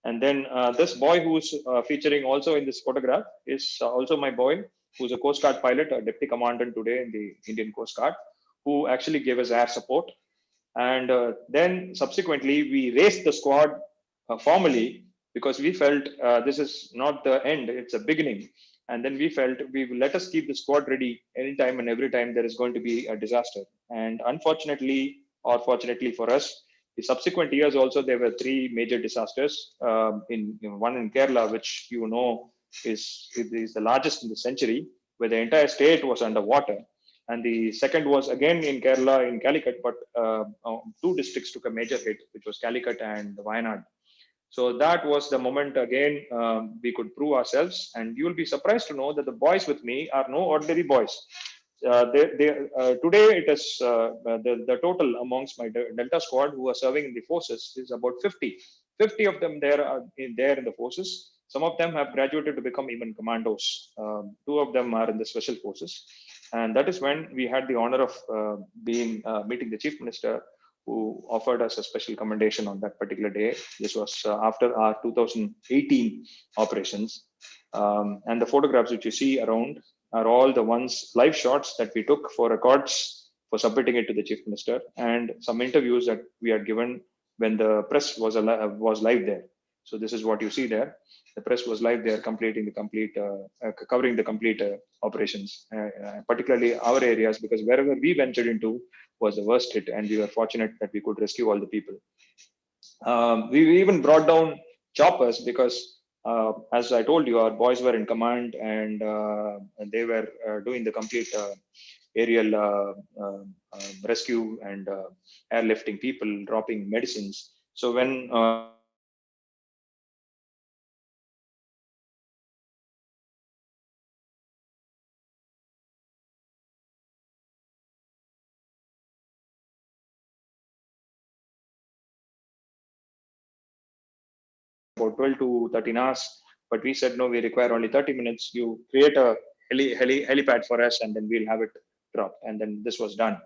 And then this boy who's featuring also in this photograph is also my boy, who's a Coast Guard pilot, a deputy commandant today in the Indian Coast Guard, who actually gave us air support. And then subsequently, we raised the squad formally because we felt this is not the end, it's a beginning. And then we felt we will let us keep the squad ready anytime and every time there is going to be a disaster. And unfortunately, or fortunately for us, the subsequent years also, there were 3 major disasters. One in Kerala, which is the largest in the century, where the entire state was underwater. And the second was again in Kerala, in Calicut, but 2 districts took a major hit, which was Calicut and Wayanad. So that was the moment again we could prove ourselves. And you will be surprised to know that the boys with me are no ordinary boys. Today it is the total amongst my Delta squad who are serving in the forces is about 50. 50 of them there are in the forces. Some of them have graduated to become even commandos. 2 of them are in the special forces. And that is when we had the honor of meeting the Chief Minister, who offered us a special commendation on that particular day. This was after our 2018 operations. And the photographs which you see around are all the live shots that we took for records for submitting it to the Chief Minister, and some interviews that we had given when the press was live there. So this is what you see there. The press was live there, covering the complete operations, particularly our areas, because wherever we ventured into was the worst hit, and we were fortunate that we could rescue all the people. We even brought down choppers because, as I told you, our boys were in command, and they were doing the complete aerial rescue and airlifting people, dropping medicines. So when about 12 to 13 hours, but we said no, we require only 30 minutes. You create a helipad for us, and then we'll have it drop. And then this was done.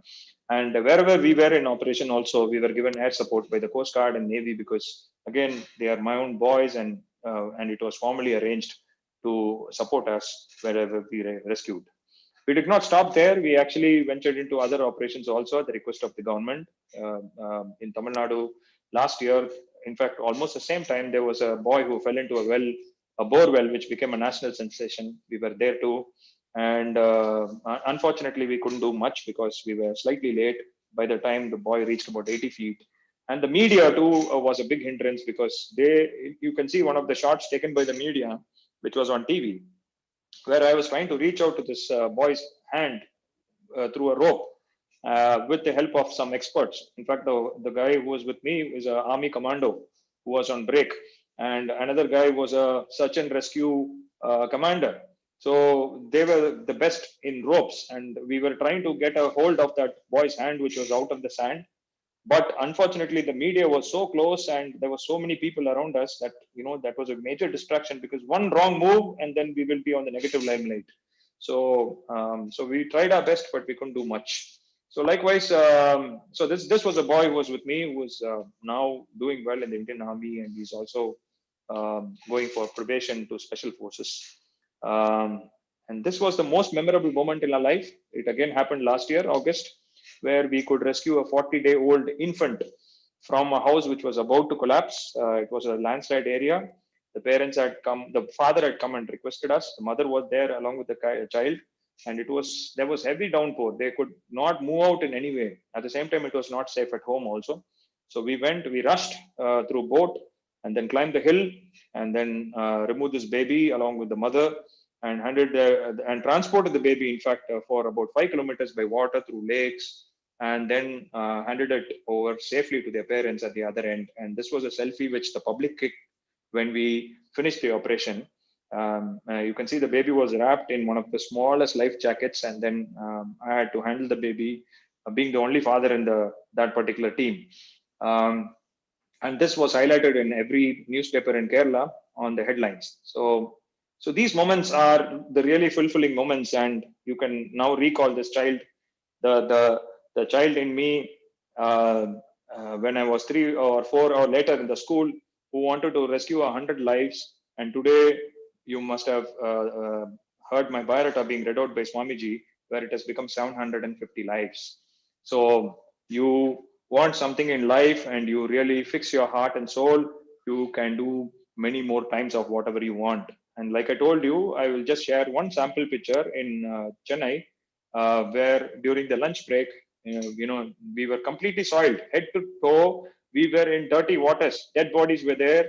And wherever we were in operation, also we were given air support by the Coast Guard and Navy, because again they are my own boys, and it was formally arranged to support us wherever we rescued. We did not stop there. We actually ventured into other operations also at the request of the government. In Tamil Nadu last year, in fact, almost the same time, there was a boy who fell into a bore well, which became a national sensation. We were there too. And unfortunately, we couldn't do much because we were slightly late. By the time the boy reached about 80 feet. And the media too was a big hindrance, because you can see one of the shots taken by the media, which was on TV, where I was trying to reach out to this boy's hand through a rope with the help of some experts. In fact, the guy who was with me is an army commando who was on break, and another guy was a search and rescue commander. So they were the best in ropes, and we were trying to get a hold of that boy's hand, which was out of the sand. But unfortunately, the media was so close, and there were so many people around us that that was a major distraction, because one wrong move and then we will be on the negative limelight. So so we tried our best, but we couldn't do much. So likewise, so this was a boy who was with me, who was now doing well in the Indian Army, and he's also going for probation to special forces. And this was the most memorable moment in our life. It again happened last year, August, where we could rescue a 40-day-old infant from a house which was about to collapse. It was a landslide area. The parents had come, the father had come and requested us. The mother was there along with the child. and there was heavy downpour. They could not move out in any way. At the same time, it was not safe at home also. So we rushed through boat and then climbed the hill and then removed this baby along with the mother and transported the baby, in fact, for about 5 kilometers by water through lakes, and then handed it over safely to their parents at the other end. And this was a selfie which the public kicked when we finished the operation. You can see the baby was wrapped in one of the smallest life jackets, and then I had to handle the baby, being the only father in that particular team. And this was highlighted in every newspaper in Kerala on the headlines. So these moments are the really fulfilling moments, and you can now recall this child, the child in me when I was 3 or 4 or later in the school, who wanted to rescue 100 lives. And today you must have heard my biodata being read out by Swamiji, where it has become 750 lives. So you want something in life and you really fix your heart and soul, you can do many more times of whatever you want. And like I told you, I will just share one sample picture in Chennai, where during the lunch break, we were completely soiled, head to toe. We were in dirty waters. Dead bodies were there.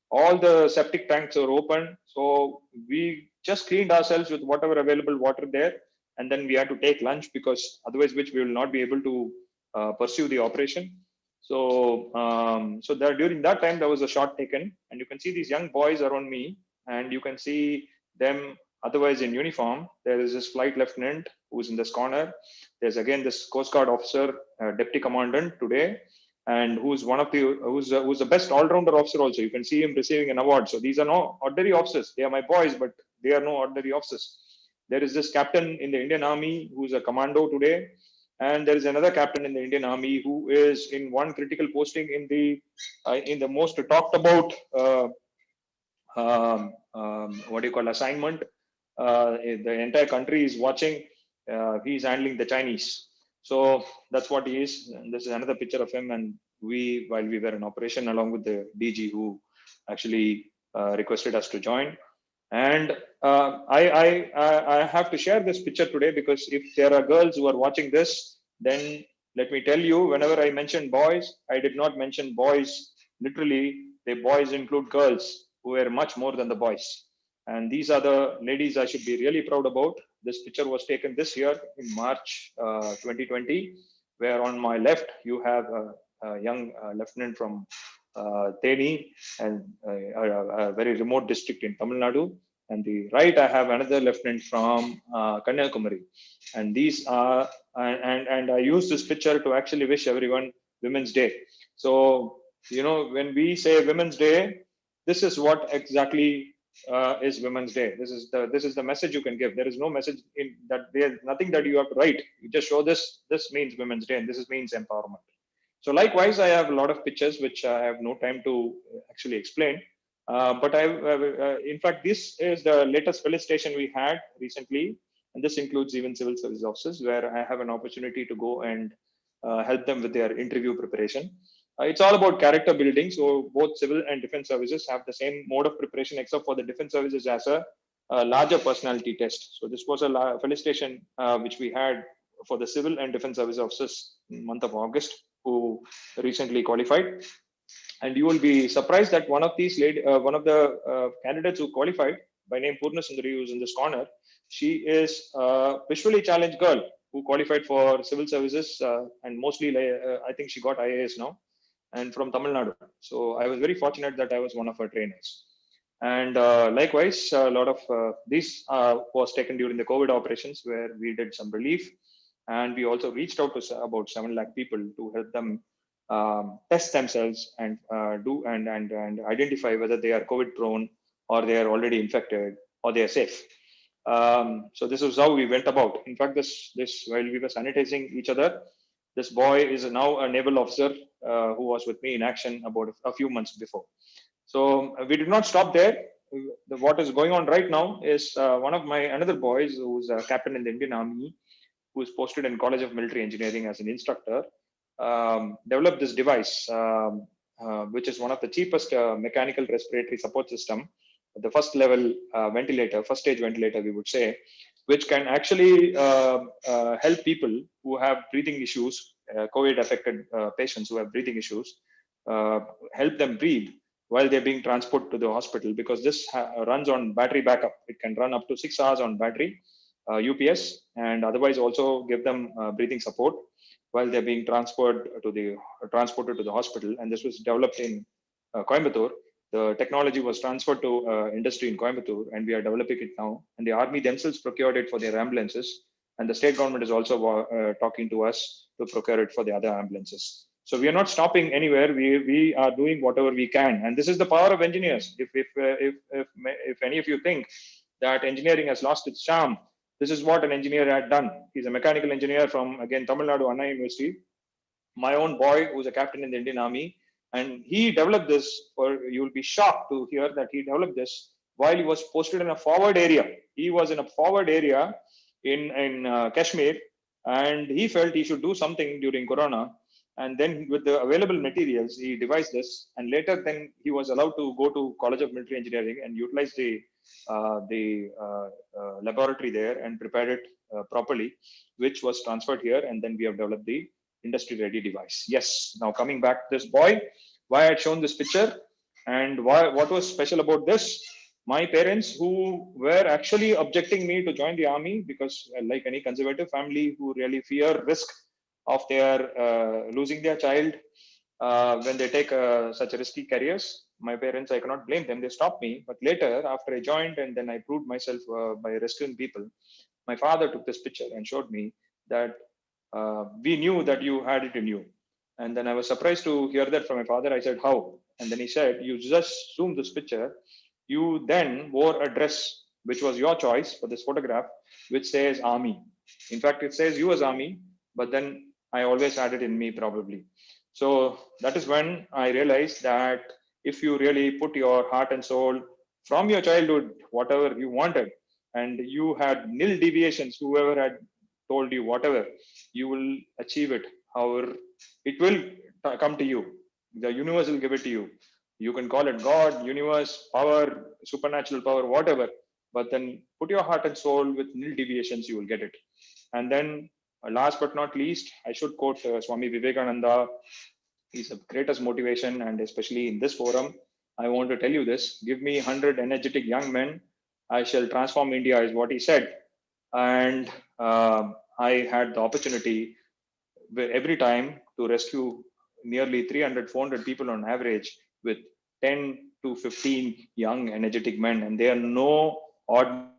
All the septic tanks were open. So we just cleaned ourselves with whatever available water there. And then we had to take lunch, because otherwise which we will not be able to pursue the operation. So during that time, there was a shot taken, and you can see these young boys around me, and you can see them otherwise in uniform. There is this flight lieutenant who's in this corner. There's again this Coast Guard officer, deputy commandant today, and who's the best all-rounder officer also. You can see him receiving an award. So these are no ordinary officers. They are my boys, but they are no ordinary officers. There is this captain in the Indian Army who's a commando today. And there is another captain in the Indian Army who is in one critical posting in the most talked about assignment. The entire country is watching. He's handling the Chinese. So that's what he is. And this is another picture of him. And while we were in operation, along with the DG who actually requested us to join. And I have to share this picture today, because if there are girls who are watching this, then let me tell you, whenever I mention boys, I did not mention boys literally. The boys include girls who were much more than the boys. And these are the ladies I should be really proud about. This picture was taken this year in March 2020, where on my left, you have a young lieutenant from Theni, and a very remote district in Tamil Nadu. And the right, I have another lieutenant from Kanyakumari. And these are, and I use this picture to actually wish everyone Women's Day. So, when we say Women's Day, this is what exactly is Women's Day. This is the message you can give. There is no message in that. There's nothing that you have to write. You just show this means Women's Day, and this means empowerment. So likewise, I have a lot of pictures which I have no time to actually explain. But in fact, this is the latest felicitation we had recently, and this includes even civil service officers, where I have an opportunity to go and help them with their interview preparation. It's all about character building. So both civil and defense services have the same mode of preparation, except for the defense services as a larger personality test. So this was a felicitation which we had for the civil and defense service officers in the month of August, who recently qualified. And you will be surprised that one of the candidates who qualified, by name Purna Sundari, who's in this corner, she is a visually challenged girl who qualified for civil services, and mostly I think she got IAS now, and from Tamil Nadu. So I was very fortunate that I was one of her trainers. And likewise, a lot of this was taken during the COVID operations, where we did some relief. And we also reached out to about 7 lakh people to help them test themselves and and identify whether they are COVID prone, or they are already infected, or they are safe. So this is how we went about. In fact, this while we were sanitizing each other, this boy is now a naval officer who was with me in action about a few months before. So we did not stop there. What is going on right now is one of my another boys, who's a captain in the Indian Army, who is posted in College of Military Engineering as an instructor, developed this device, which is one of the cheapest mechanical respiratory support system, the first level ventilator, first stage ventilator, we would say, which can actually help people who have breathing issues, COVID-affected patients who have breathing issues, help them breathe while they're being transported to the hospital, because this runs on battery backup. It can run up to 6 hours on battery, UPS, and otherwise also give them breathing support while they're being transported to the hospital. And this was developed in Coimbatore. The technology was transferred to industry in Coimbatore, and we are developing it now. And the army themselves procured it for their ambulances, and the state government is also talking to us to procure it for the other ambulances. So we are not stopping anywhere. We are doing whatever we can, and this is the power of engineers. If any of you think that engineering has lost its charm, this is what an engineer had done. He's a mechanical engineer from, again, Tamil Nadu Anna University. My own boy, who's a captain in the Indian Army, and he developed this. You'll be shocked to hear that he developed this while he was posted in a forward area. He was in a forward area in Kashmir, and he felt he should do something during Corona. And then with the available materials, he devised this. And later, then he was allowed to go to College of Military Engineering and utilize the laboratory there and prepared it properly, which was transferred here. And then we have developed the industry-ready device. Yes. Now coming back to this boy, why I had shown this picture and what was special about this? My parents, who were actually objecting me to join the army, because like any conservative family who really fear risk of their losing their child when they take such risky careers. My parents, I cannot blame them. They stopped me. But later, after I joined and then I proved myself by rescuing people, my father took this picture and showed me that we knew that you had it in you. And then I was surprised to hear that from my father. I said, how? And then he said, you just zoomed this picture. You then wore a dress, which was your choice for this photograph, which says Army. In fact, it says US Army, but then I always had it in me probably. So that is when I realized that if you really put your heart and soul from your childhood, whatever you wanted, and you had nil deviations, whoever had told you whatever, you will achieve it. However, it will come to you. The universe will give it to you. You can call it God, universe, power, supernatural power, whatever. But then put your heart and soul with nil deviations, you will get it. And then last but not least, I should quote Swami Vivekananda. He's the greatest motivation, and especially in this forum, I want to tell you this. Give me 100 energetic young men, I shall transform India, is what he said. And I had the opportunity every time to rescue nearly 300, 400 people on average with 10 to 15 young energetic men. And they are no ordinary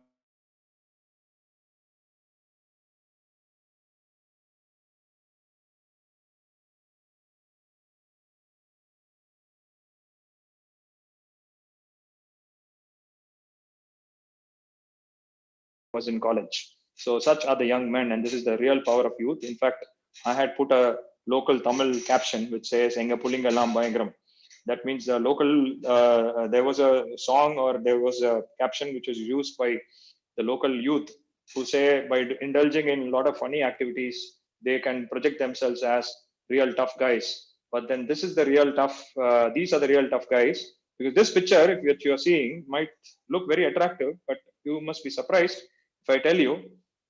was in college. So such are the young men, and this is the real power of youth. In fact, I had put a local Tamil caption which says "Enga Pullingalam Bayangaram." That means the local. There was a song or there was a caption which was used by the local youth who say by indulging in a lot of funny activities, they can project themselves as real tough guys. But then this is the real tough. These are the real tough guys, because this picture, which you are seeing, might look very attractive, but you must be surprised if I tell you,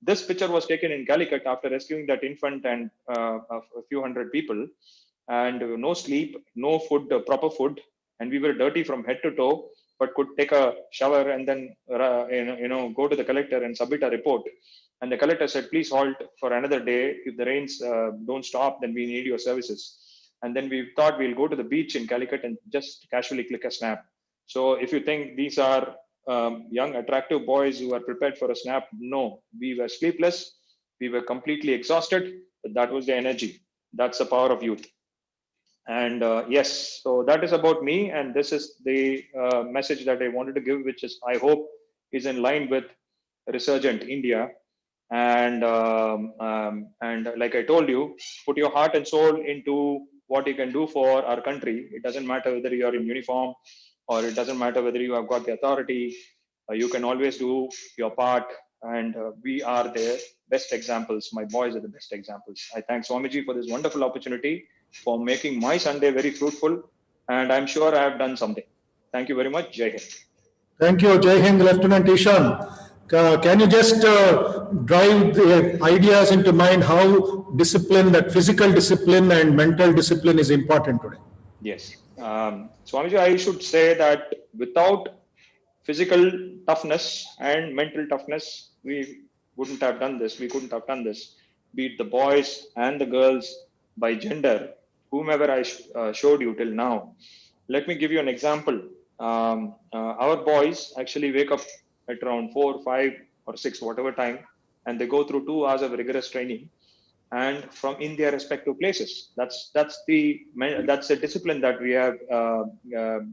this picture was taken in Calicut after rescuing that infant and a few hundred people, and no sleep, no food, proper food, and we were dirty from head to toe, but could take a shower and then go to the collector and submit a report. And the collector said, please halt for another day. If the rains don't stop, then we need your services. And then we thought we'll go to the beach in Calicut and just casually click a snap. So if you think these are young, attractive boys who are prepared for a snap, no, we were sleepless. We were completely exhausted, but that was the energy. That's the power of youth. And yes, so that is about me. And this is the message that I wanted to give, which is, I hope, is in line with Resurgent India. And like I told you, put your heart and soul into what you can do for our country. It doesn't matter whether you're in uniform or it doesn't matter whether you have got the authority. You can always do your part. And we are the best examples. My boys are the best examples. I thank Swamiji for this wonderful opportunity, for making my Sunday very fruitful. And I'm sure I have done something. Thank you very much. Jai Hind. Thank you, Jai Hind, Lieutenant Ishan. Can you just drive the ideas into mind how discipline, that physical discipline and mental discipline is important today? Yes. Swamiji, I should say that without physical toughness and mental toughness, we wouldn't have done this. We couldn't have done this. Be it the boys and the girls by gender, whomever I showed you till now. Let me give you an example. Our boys actually wake up at around 4, 5, or 6, whatever time, and they go through 2 hours of rigorous training, and from in their respective places. That's the discipline that we have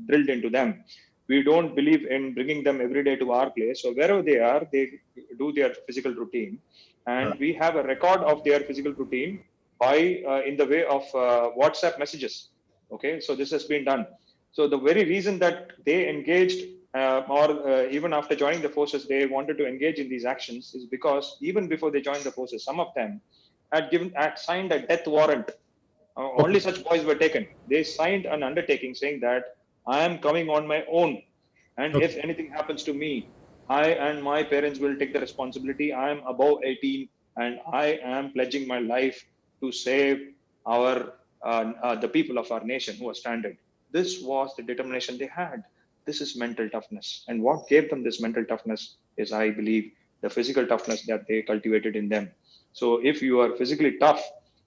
drilled into them. We don't believe in bringing them every day to our place. So wherever they are, they do their physical routine, and we have a record of their physical routine by in the way of WhatsApp messages. Okay, so this has been done. So the very reason that they engaged, even after joining the forces, they wanted to engage in these actions is because even before they joined the forces, some of them had signed a death warrant. Only such boys were taken. They signed an undertaking saying that I am coming on my own, and if anything happens to me, I and my parents will take the responsibility. I am above 18, and I am pledging my life to save our the people of our nation who are stranded. This was the determination they had. This is mental toughness, and what gave them this mental toughness is, I believe, the physical toughness that they cultivated in them. So if you are physically tough,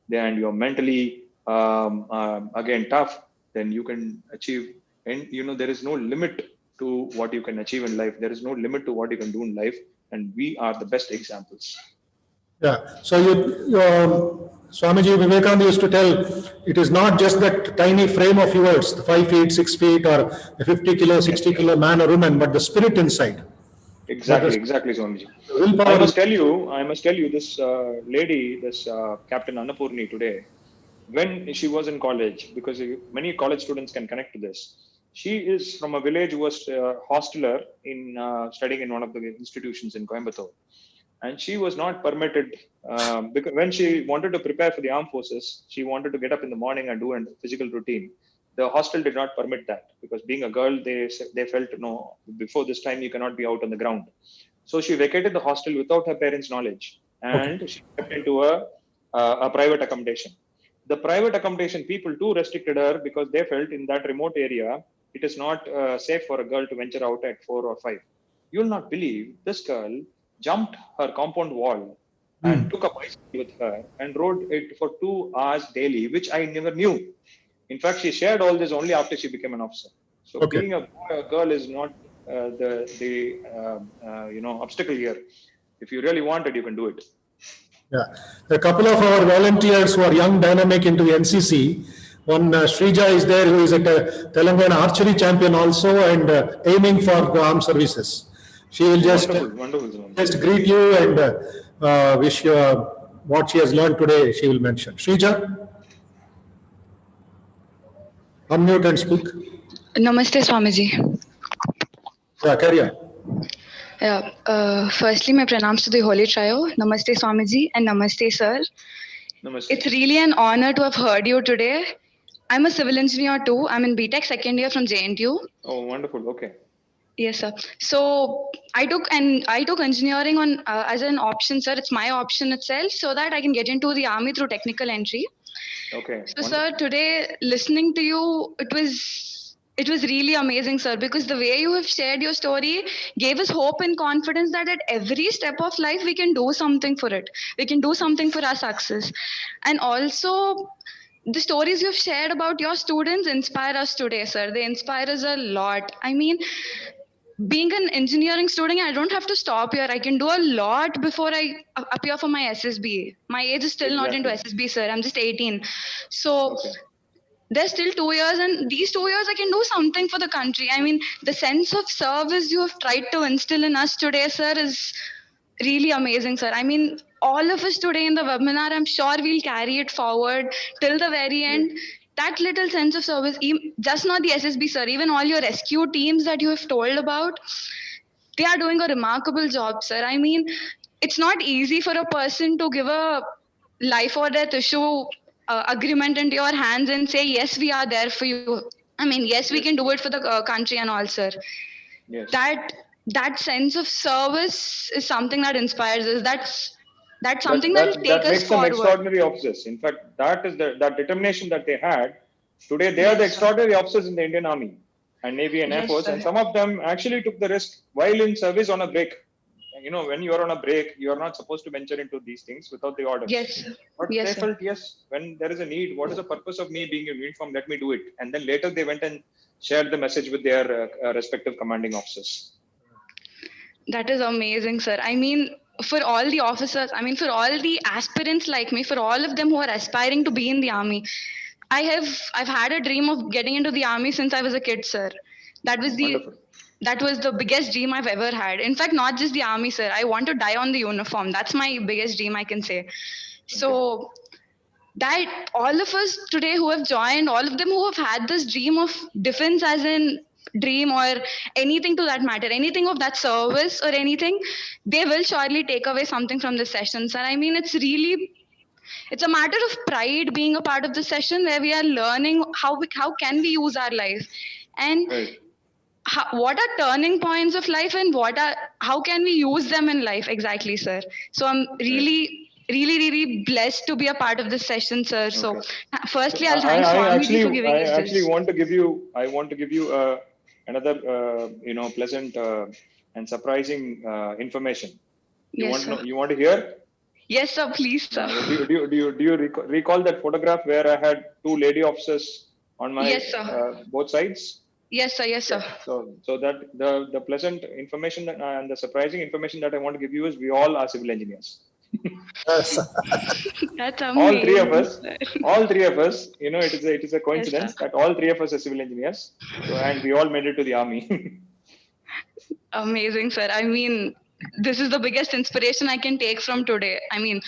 then you are mentally again tough, then you can achieve. And there is no limit to what you can achieve in life. There is no limit to what you can do in life, and we are the best examples. Yeah. So Swamiji Vivekananda used to tell, it is not just that tiny frame of yours, the 5 feet, 6 feet, or a 50 kilo, 60 kilo man or woman, but the spirit inside. Exactly, Swamiji. I must tell you, this lady, this Captain Annapurni today, when she was in college, because many college students can connect to this. She is from a village who was hosteler in studying in one of the institutions in Coimbatore. And she was not permitted, because when she wanted to prepare for the armed forces, she wanted to get up in the morning and do a physical routine. The hostel did not permit that, because being a girl, they felt, no, before this time you cannot be out on the ground. So she vacated the hostel without her parents' knowledge, and she stepped into a private accommodation. The private accommodation people too restricted her, because they felt in that remote area, it is not safe for a girl to venture out at 4 or 5. You'll not believe, this girl jumped her compound wall and took a bicycle with her and rode it for 2 hours daily, which I never knew. In fact, she shared all this only after she became an officer. So being a girl is not the obstacle here. If you really want it, you can do it. Yeah, a couple of our volunteers who are young, dynamic into NCC. One Shrija is there, who is a Telangana archery champion also, and aiming for the armed services. She will just greet you and wish you what she has learned today. She will mention. Shrija, unmute and speak. Namaste, Swamiji. Yeah, carry on. Yeah, firstly, my pranams to the Holy Trio. Namaste, Swamiji, and Namaste, Sir. Namaste. It's really an honor to have heard you today. I'm a civil engineer too. I'm in BTech second year from JNTU. Oh, wonderful. Okay. Yes, sir. So I took engineering on as an option, sir. It's my option itself, so that I can get into the army through technical entry. Okay. So, sir, today listening to you, it was really amazing, sir, because the way you have shared your story gave us hope and confidence that at every step of life we can do something for it. We can do something for our success. And also, the stories you've shared about your students inspire us today, sir. They inspire us a lot. I mean, being an engineering student, I don't have to stop here. I can do a lot before I appear for my SSB. My age is still not into SSB, sir. I'm just 18. So there's still 2 years, and these 2 years I can do something for the country. I mean, the sense of service you have tried to instill in us today, sir, is really amazing, sir. I mean, all of us today in the webinar, I'm sure we'll carry it forward till the very end. That little sense of service, just not the SSB, sir, even all your rescue teams that you have told about, they are doing a remarkable job, sir. I mean, it's not easy for a person to give a life or death issue agreement into your hands and say, yes, we are there for you. I mean, yes, we can do it for the country and all, sir. Yes. That that sense of service is something that inspires us. That's something that will take That us makes them forward. extraordinary officers. In fact, that is that determination that they had. Today, they are the Yes, sir. extraordinary officers in the Indian Army and Navy and Air Yes, Force, sir. and some of them actually took the risk while in service on a break. You know, when you are on a break, you are not supposed to venture into these things without the orders. Yes, sir. But Yes, they sir. felt, yes, when there is a need, what is the purpose of me being in uniform? Let me do it. And then later they went and shared the message with their respective commanding officers. That is amazing, sir. I mean, for all the officers, I mean, for all the aspirants like me, for all of them who are aspiring to be in the army, I've had a dream of getting into the army since I was a kid, sir. That was the Wonderful. that was the biggest dream I've ever had. In fact, not just the army, sir. I want to die on the uniform. That's my biggest dream, I can say. So that all of us today who have joined, all of them who have had this dream of defense as in dream or anything to that matter, anything of that service or anything, they will surely take away something from the session, sir. I mean, it's a matter of pride being a part of the session where we are learning how can we use our life and Right. what are turning points of life and how can we use them in life exactly, sir. So I'm really blessed to be a part of this session, sir. So firstly, I'll thank Swamiji for giving us I actually this. want to give you, another, pleasant and surprising information. Yes, sir. You want to hear? Yes, sir. Please, sir. Do you recall that photograph where I had two lady officers on my Yes, sir. both sides? Yes, sir. Yes, sir. So that the pleasant information and the surprising information that I want to give you is we all are civil engineers. Yes. That's amazing. All three of us, you know, it is a coincidence that all three of us are civil engineers, and we all made it to the army. Amazing, sir. I mean, this is the biggest inspiration I can take from today. I mean,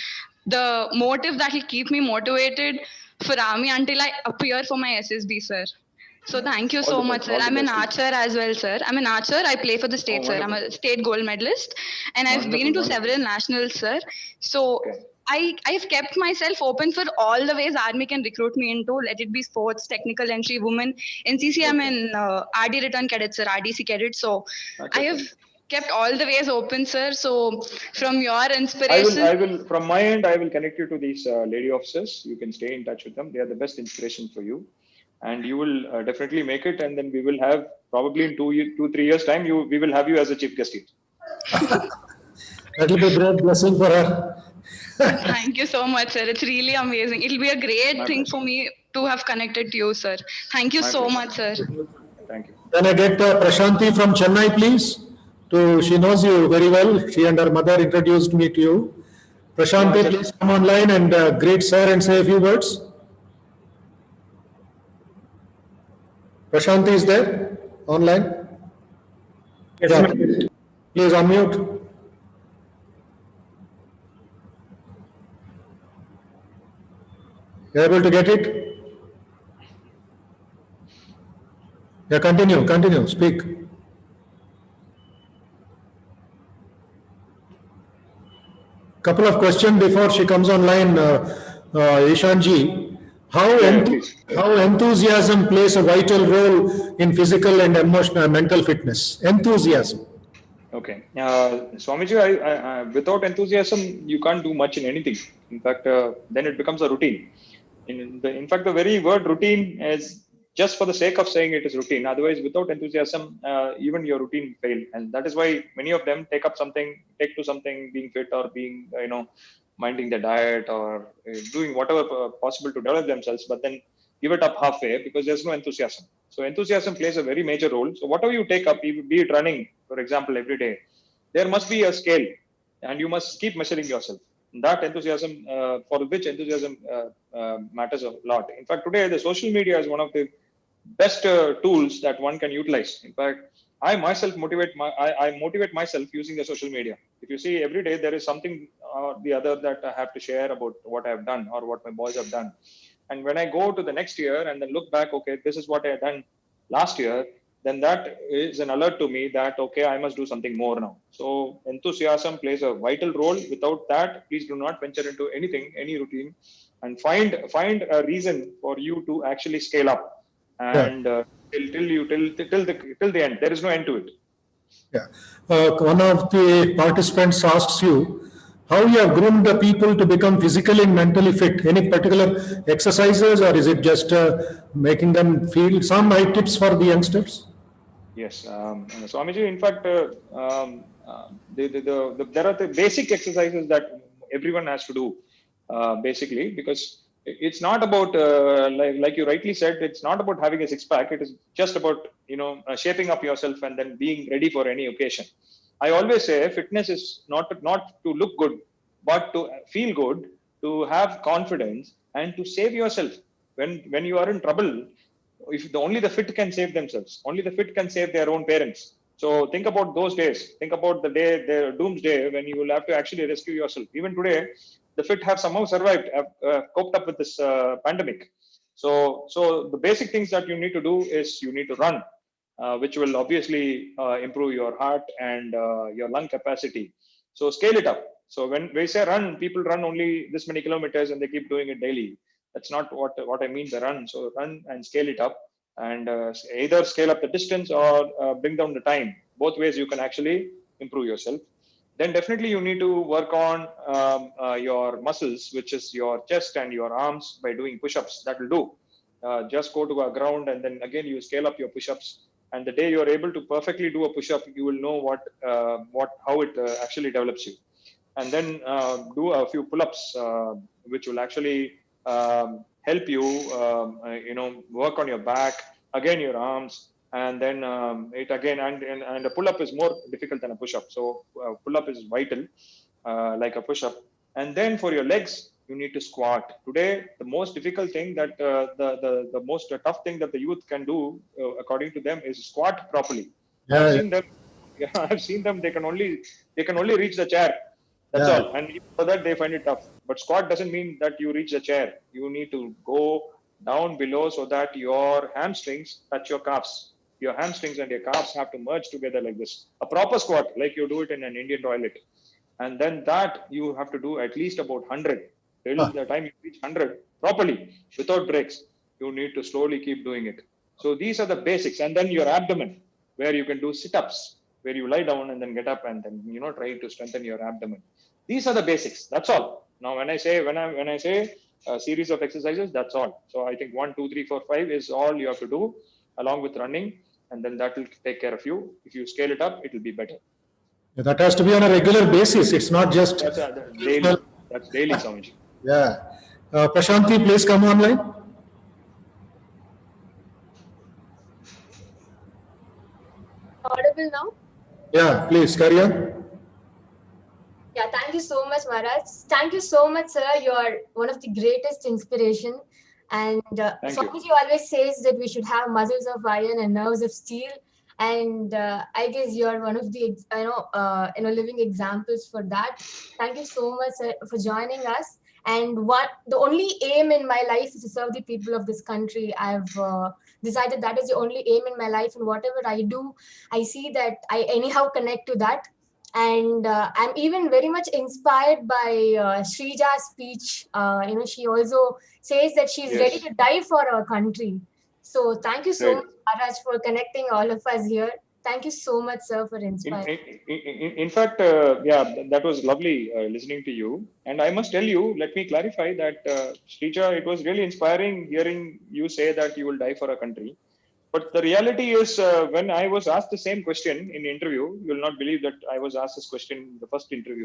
the motive that will keep me motivated for army until I appear for my SSB, sir. So thank you so much, sir. I'm an archer as well, sir. I'm an archer. I play for the state, sir. I'm a state gold medalist, and I've been into several nationals, sir. So I've kept myself open for all the ways army can recruit me into. Let it be sports, technical entry, women. NCC, I'm an RD return cadet, sir. RDC cadet. So I have kept all the ways open, sir. So from your inspiration, I will from my end, I will connect you to these lady officers. You can stay in touch with them. They are the best inspiration for you. And you will definitely make it, and then we will have probably in 2-3 years time. We will have you as a chief guest here. That will be a great blessing for her. Thank you so much, sir. It's really amazing. It'll be a great thing for me to have connected to you, sir. Thank you so much, sir. Thank you. Can I get Prashanti from Chennai, please? She knows you very well. She and her mother introduced me to you. Prashanti, please come online and greet sir and say a few words. Prashanti is there online? Yes, yeah. Please unmute. You able to get it? Yeah, continue, speak. Couple of questions before she comes online, Ishanji. How enthusiasm plays a vital role in physical and emotional mental fitness? Enthusiasm. Okay. Swamiji, I, without enthusiasm, you can't do much in anything. In fact, then it becomes a routine. In fact, the very word routine is just for the sake of saying it is routine. Otherwise, without enthusiasm, even your routine fail. And that is why many of them take to something, being fit or being, minding their diet or doing whatever possible to develop themselves, but then give it up halfway because there's no enthusiasm. So enthusiasm plays a very major role. So whatever you take up, be it running, for example, every day, there must be a scale and you must keep measuring yourself. That enthusiasm, for which enthusiasm matters a lot. In fact, today the social media is one of the best tools that one can utilize. In fact, I myself motivate myself using the social media. If you see every day, there is something or the other that I have to share about what I have done or what my boys have done. And when I go to the next year and then look back, okay, this is what I had done last year, then that is an alert to me that, okay, I must do something more now. So enthusiasm plays a vital role. Without that, please do not venture into anything, any routine, and find a reason for you to actually scale up. And till the end, there is no end to it. Yeah. One of the participants asks you how you have groomed the people to become physically and mentally fit. Any particular exercises, or is it just making them feel? Some tips for the youngsters? Yes, Swamiji, in fact, there are the basic exercises that everyone has to do, basically, because it's not about, like you rightly said, it's not about having a six pack. It is just about, shaping up yourself and then being ready for any occasion. I always say fitness is not to look good, but to feel good, to have confidence, and to save yourself when you are in trouble. If only the fit can save themselves, only the fit can save their own parents. So think about those days, think about the day, the doomsday, when you will have to actually rescue yourself. Even today the fit have somehow survived, have coped up with this pandemic. So the basic things that you need to do is you need to run, which will obviously improve your heart and your lung capacity. So scale it up. So when we say run, people run only this many kilometers and they keep doing it daily. That's not what I mean by run. So run and scale it up, and either scale up the distance or bring down the time. Both ways you can actually improve yourself. Then definitely you need to work on your muscles, which is your chest and your arms, by doing push-ups. That will do. Just go to a ground and then again you scale up your push-ups. And the day you are able to perfectly do a push-up, you will know how it actually develops you. And then do a few pull-ups, which will actually help you, work on your back, again your arms, and then it again, and a pull-up is more difficult than a push-up. So pull-up is vital, like a push-up. And then for your legs, you need to squat. Today, the most difficult thing that the most tough thing that the youth can do, according to them, is squat properly. I've Yeah, seen them. Yeah, I've seen them. They can only reach the chair. That's yeah, all. And even for that, they find it tough. But squat doesn't mean that you reach the chair. You need to go down below so that your hamstrings touch your calves. Your hamstrings and your calves have to merge together like this. A proper squat, like you do it in an Indian toilet. And then that you have to do at least about 100. Till the time you reach 100 properly, without breaks, you need to slowly keep doing it. So these are the basics. And then your abdomen, where you can do sit-ups, where you lie down and then get up and then try to strengthen your abdomen. These are the basics. That's all. Now when I say a series of exercises, that's all. So I think 1 2 3 4 5 is all you have to do, along with running, and then that will take care of you. If you scale it up, it will be better. that has to be on a regular basis. It's not just That's daily. That's daily, Swamiji. Yeah. Prashanti, please come online. Audible now? Yeah, please carry on. Yeah, thank you so much, Maharaj. Thank you so much, sir. You are one of the greatest inspiration. And Swamiji always says that we should have muscles of iron and nerves of steel. And I guess you are one of the living examples for that. Thank you so much, sir, for joining us. And the only aim in my life is to serve the people of this country. I've decided that is the only aim in my life, and whatever I do, I see that I anyhow connect to that. And I'm even very much inspired by Srija's speech. She also says that she's ready to die for our country. So thank you so much, Maharaj, for connecting all of us here. Thank you so much, sir, for inspiring. In fact, that was lovely listening to you. And I must tell you, let me clarify that, Srija, it was really inspiring hearing you say that you will die for a country. But the reality is, when I was asked the same question in the interview, you will not believe that I was asked this question in the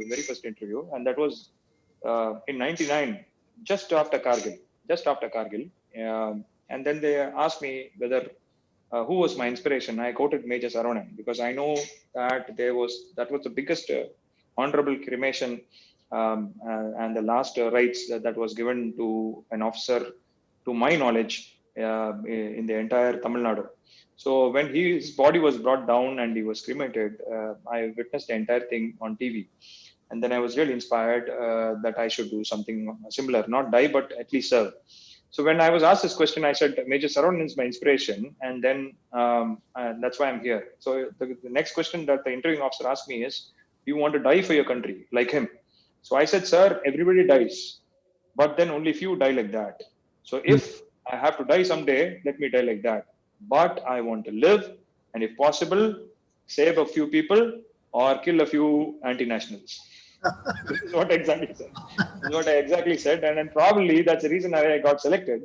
very first interview, and that was in '99, just after Kargil. And then they asked me whether who was my inspiration. I quoted Major Saronan because I know that that was the biggest honorable cremation and the last rites that was given to an officer, to my knowledge, in the entire Tamil Nadu. So when his body was brought down and he was cremated, I witnessed the entire thing on TV. And then I was really inspired that I should do something similar, not die, but at least serve. So when I was asked this question, I said, Major Saronan is my inspiration. And then that's why I'm here. So the next question that the interviewing officer asked me is, do you want to die for your country like him? So I said, sir, everybody dies, but then only few die like that. So if I have to die someday, let me die like that. But I want to live, and if possible, save a few people or kill a few anti-nationals. This is what I exactly said. This is what I exactly said. And then probably that's the reason I got selected,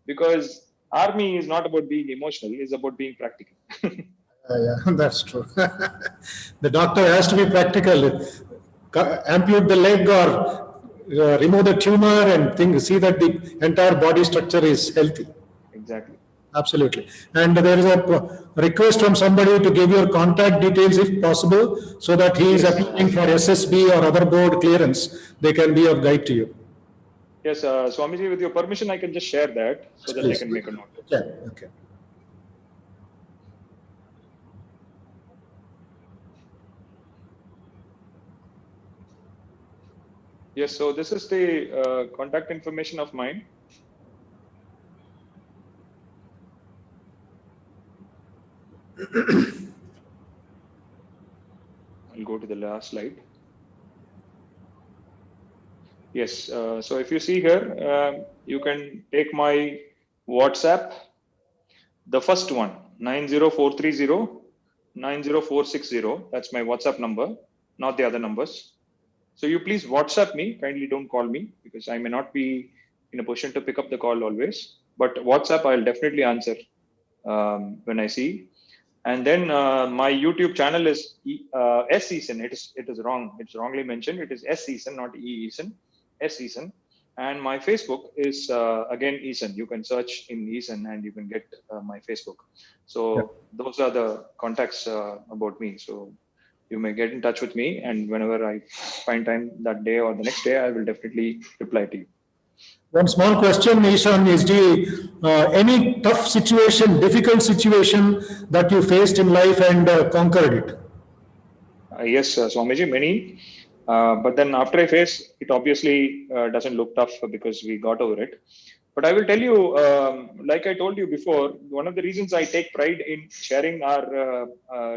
because army is not about being emotional, it's about being practical. Yeah, that's true. The doctor has to be practical. Amputate the leg or remove the tumor and see that the entire body structure is healthy. Exactly. Absolutely. And there is a request from somebody to give your contact details if possible, so that he is applying for SSB or other board clearance. They can be of guide to you. Yes, Swamiji, with your permission, I can just share that so that I can make a note. Yeah, okay. Yes, so this is the contact information of mine. I'll go to the last slide. Yes, so if you see here, you can take my WhatsApp, the first one, 90430-90460. That's my WhatsApp number, not the other numbers. So you please WhatsApp me, kindly don't call me, because I may not be in a position to pick up the call always. But WhatsApp, I'll definitely answer when I see. And then my YouTube channel is ESAN. It is wrong. It's wrongly mentioned. It is ESAN, not ESAN. ESAN. And my Facebook is again ESAN. You can search in ESAN and you can get my Facebook. So those are the contacts about me. So you may get in touch with me, and whenever I find time that day or the next day, I will definitely reply to you. One small question, Ishan, is any tough situation, difficult situation that you faced in life and conquered it? Yes, Swamiji, many. But then after I face, it obviously doesn't look tough because we got over it. But I will tell you, like I told you before, one of the reasons I take pride in sharing our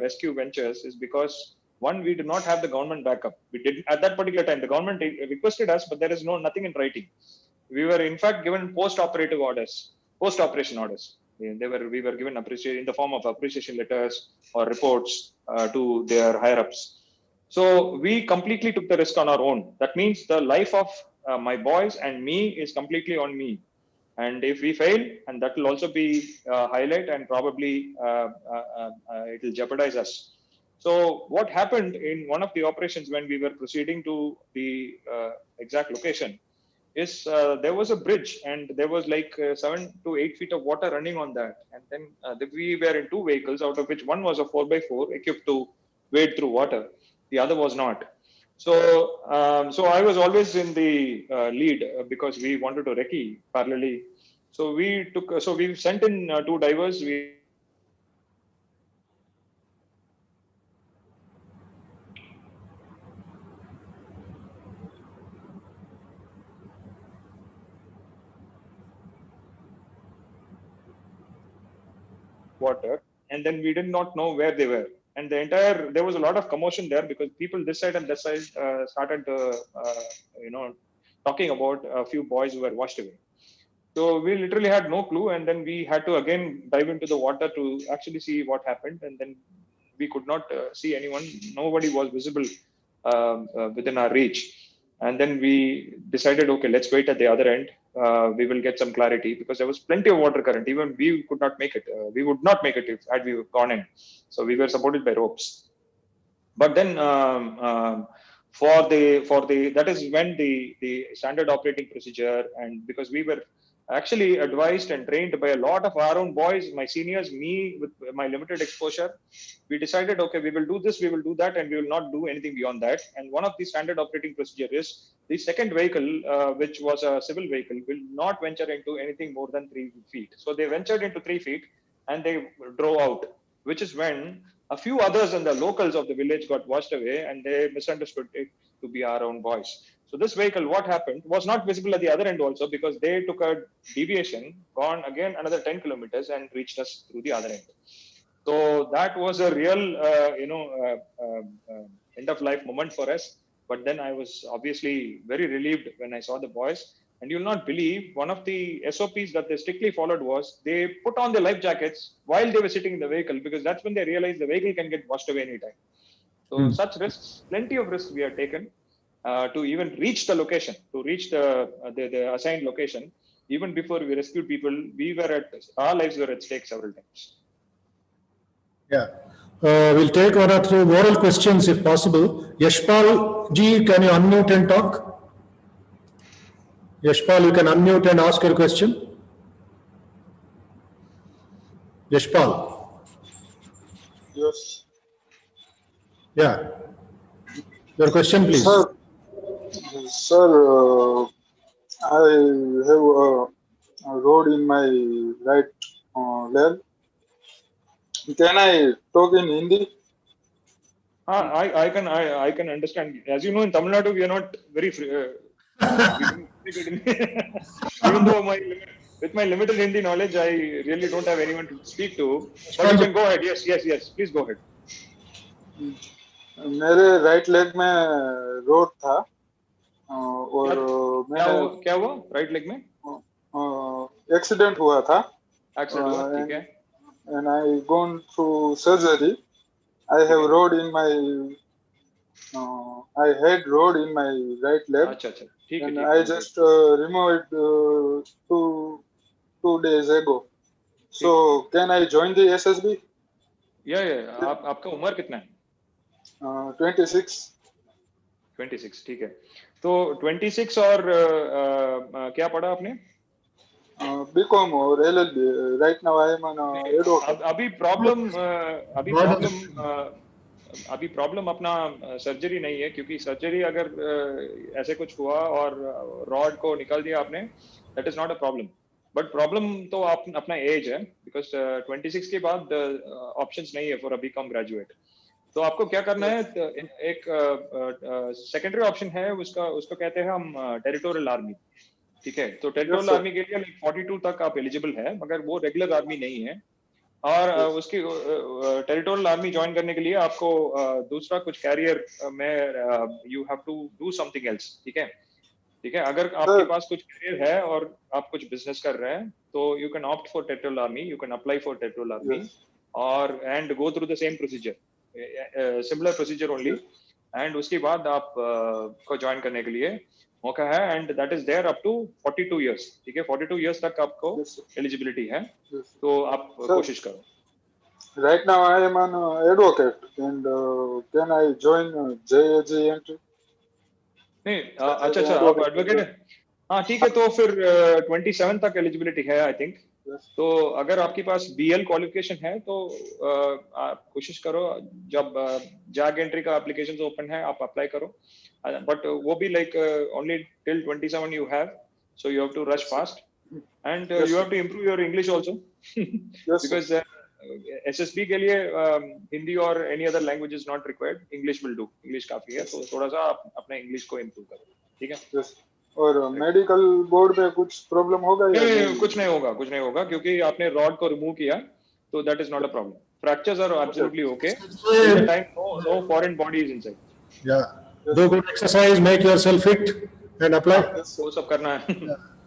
rescue ventures is because, one, we did not have the government backup. We did at that particular time. The government requested us, but there is nothing in writing. We were in fact given post-operation orders. We were given appreciation in the form of appreciation letters or reports to their higher ups. So we completely took the risk on our own. That means the life of my boys and me is completely on me. And if we fail, and that will also be highlight, and probably it will jeopardize us. So what happened in one of the operations when we were proceeding to the exact location is there was a bridge, and there was like 7 to 8 feet of water running on that. And then we were in two vehicles, out of which one was a 4x4 equipped to wade through water. The other was not. So, I was always in the lead because we wanted to recce parallelly. So we sent in two divers. Water, and then we did not know where they were. And there was a lot of commotion there because people this side and that side started, talking about a few boys who were washed away. So we literally had no clue, and then we had to again dive into the water to actually see what happened. And then we could not see anyone. Nobody was visible within our reach. And then we decided, okay, let's wait at the other end. We will get some clarity because there was plenty of water current. Even we could not make it. We would not make it had we gone in. So we were supported by ropes. But then that is when the standard operating procedure, and because we were actually advised and trained by a lot of our own boys, my seniors, me with my limited exposure, we decided, okay, we will do this, we will do that, and we will not do anything beyond that. And one of the standard operating procedure is the second vehicle, which was a civil vehicle, will not venture into anything more than 3 feet. So they ventured into 3 feet and they drove out, which is when a few others and the locals of the village got washed away, and they misunderstood it to be our own boys. So this vehicle, what happened, was not visible at the other end also, because they took a deviation, gone again another 10 kilometers and reached us through the other end. So that was a real, end of life moment for us. But then I was obviously very relieved when I saw the boys. And you'll not believe, one of the SOPs that they strictly followed was they put on their life jackets while they were sitting in the vehicle, because that's when they realized the vehicle can get washed away anytime. So such risks, plenty of risks we have taken to even reach the location, to reach the assigned location. Even before we rescued people, our lives were at stake several times. Yeah. We'll take one or two oral questions if possible. Yashpal ji, can you unmute and talk? Yashpal, you can unmute and ask your question. Yashpal. Yes. Yeah. Your question, please. Sir, I have a road in my right leg. Can I talk in Hindi? I can understand. As you know, in Tamil Nadu, we are not very free. Even though with my limited Hindi knowledge, I really don't have anyone to speak to. But you can go ahead. Yes. Please go ahead. मेरे right leg में road था और क्या हुआ right leg में accident हुआ था accident हुआ ठीक है and I gone through surgery. I have road in my I had road in my right leg. अच्छा ठीक है and I just removed it 2 days ago. So can I join the SSB? Yeah. आपका उम्र कितना है 26 ठीक है तो 26 और क्या पढ़ा आपने BCom और LLB. Right now I am an advocate. अभी प्रॉब्लम अपना सर्जरी नहीं है क्योंकि सर्जरी अगर ऐसे कुछ हुआ और रॉड को निकाल दिया आपने that is not a problem but problem तो अपना एज है बिकॉज 26 के बाद ऑप्शंस नहीं है फॉर अ बीकॉम ग्रेजुएट तो आपको क्या करना है एक सेकेंडरी ऑप्शन है उसको कहते हैं हम टेरिटोरियल आर्मी ठीक है तो टेरिटोरियल आर्मी के लिए 42 तक आप एलिजिबल है मगर वो रेगुलर आर्मी नहीं है और उसकी टेरिटोरियल आर्मी ज्वाइन करने के लिए आपको दूसरा कुछ कैरियर में you have to do something else ठीक है अगर आपके पास कुछ कैरियर है और आप कुछ बिजनेस कर रहे हैं तो you can opt for territorial army you can apply for territorial army और and go through the same procedure similar procedure only and उसके बाद आप को ज्वाइन करने के लिए मौका है and that is there up to 42 years ठीक है 42 इयर्स तक आपको एलिजिबिलिटी है तो आप कोशिश करो right now I am an advocate and can I join JAG entry नहीं अच्छा आप एडवोकेट हैं हाँ ठीक है तो फिर 27 तक एलिजिबिलिटी है आई थिंक तो अगर आपके पास BL क्वालिफिकेशन है तो आप कोशिश करो जब जैग एंट्री का एप्लीकेशन ओपन है आप अप्लाई करो बट वो भी like only till 27 you have so you have to rush fast and you have to improve your English also because SSB के लिए हिंदी और any other language is not required English will do English काफी है तो थोड़ा सा आप अपने इंग्लिश को इम्प्रूव करो ठीक है और मेडिकल बोर्ड में कुछ प्रॉब्लम होगा या नहीं कुछ नहीं होगा क्योंकि आपने रॉड को रिमूव किया तो that is not a problem fractures are absolutely okay the time no foreign body is inside या do good exercise make yourself fit and apply वो सब करना है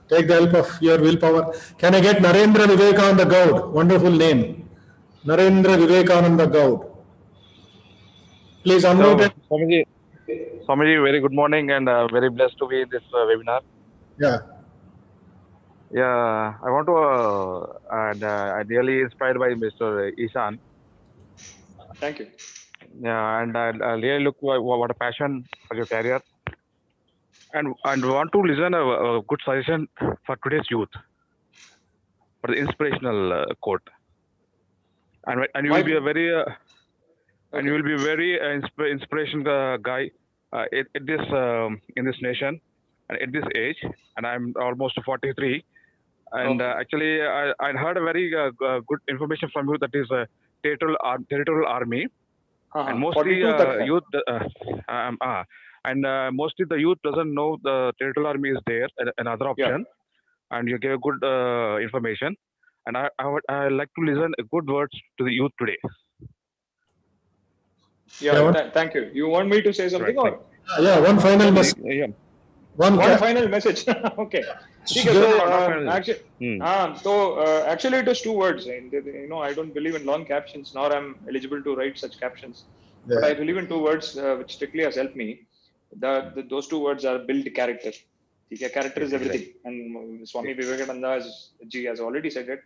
take the help of your will power can I get Narendra Vivekananda Gaur wonderful name Narendra Vivekananda Gaur please unmute Swamiji, very good morning and very blessed to be in this webinar. Yeah, I want to, and I'm really inspired by Mr. ESAN. Thank you. Yeah, and I really look what a passion for your career, and want to listen a good suggestion for today's youth, for the inspirational quote, and you will be a very, and you will be very inspirational guy. In this nation and at this age, and I'm almost 43, and actually I heard a very good information from you that is territorial army, and mostly youth and mostly the youth doesn't know the territorial army is there another option, and you gave good information, and I like to listen good words to the youth today. Thank you. You want me to say something or? Yeah, one final message. One final message. Okay. Actually, it is 2 words. I don't believe in long captions, nor I'm eligible to write such captions. Yeah. But I believe in 2 words which strictly has helped me. Those 2 words are build character. Character is everything. And Swami Vivekananda ji has already said it.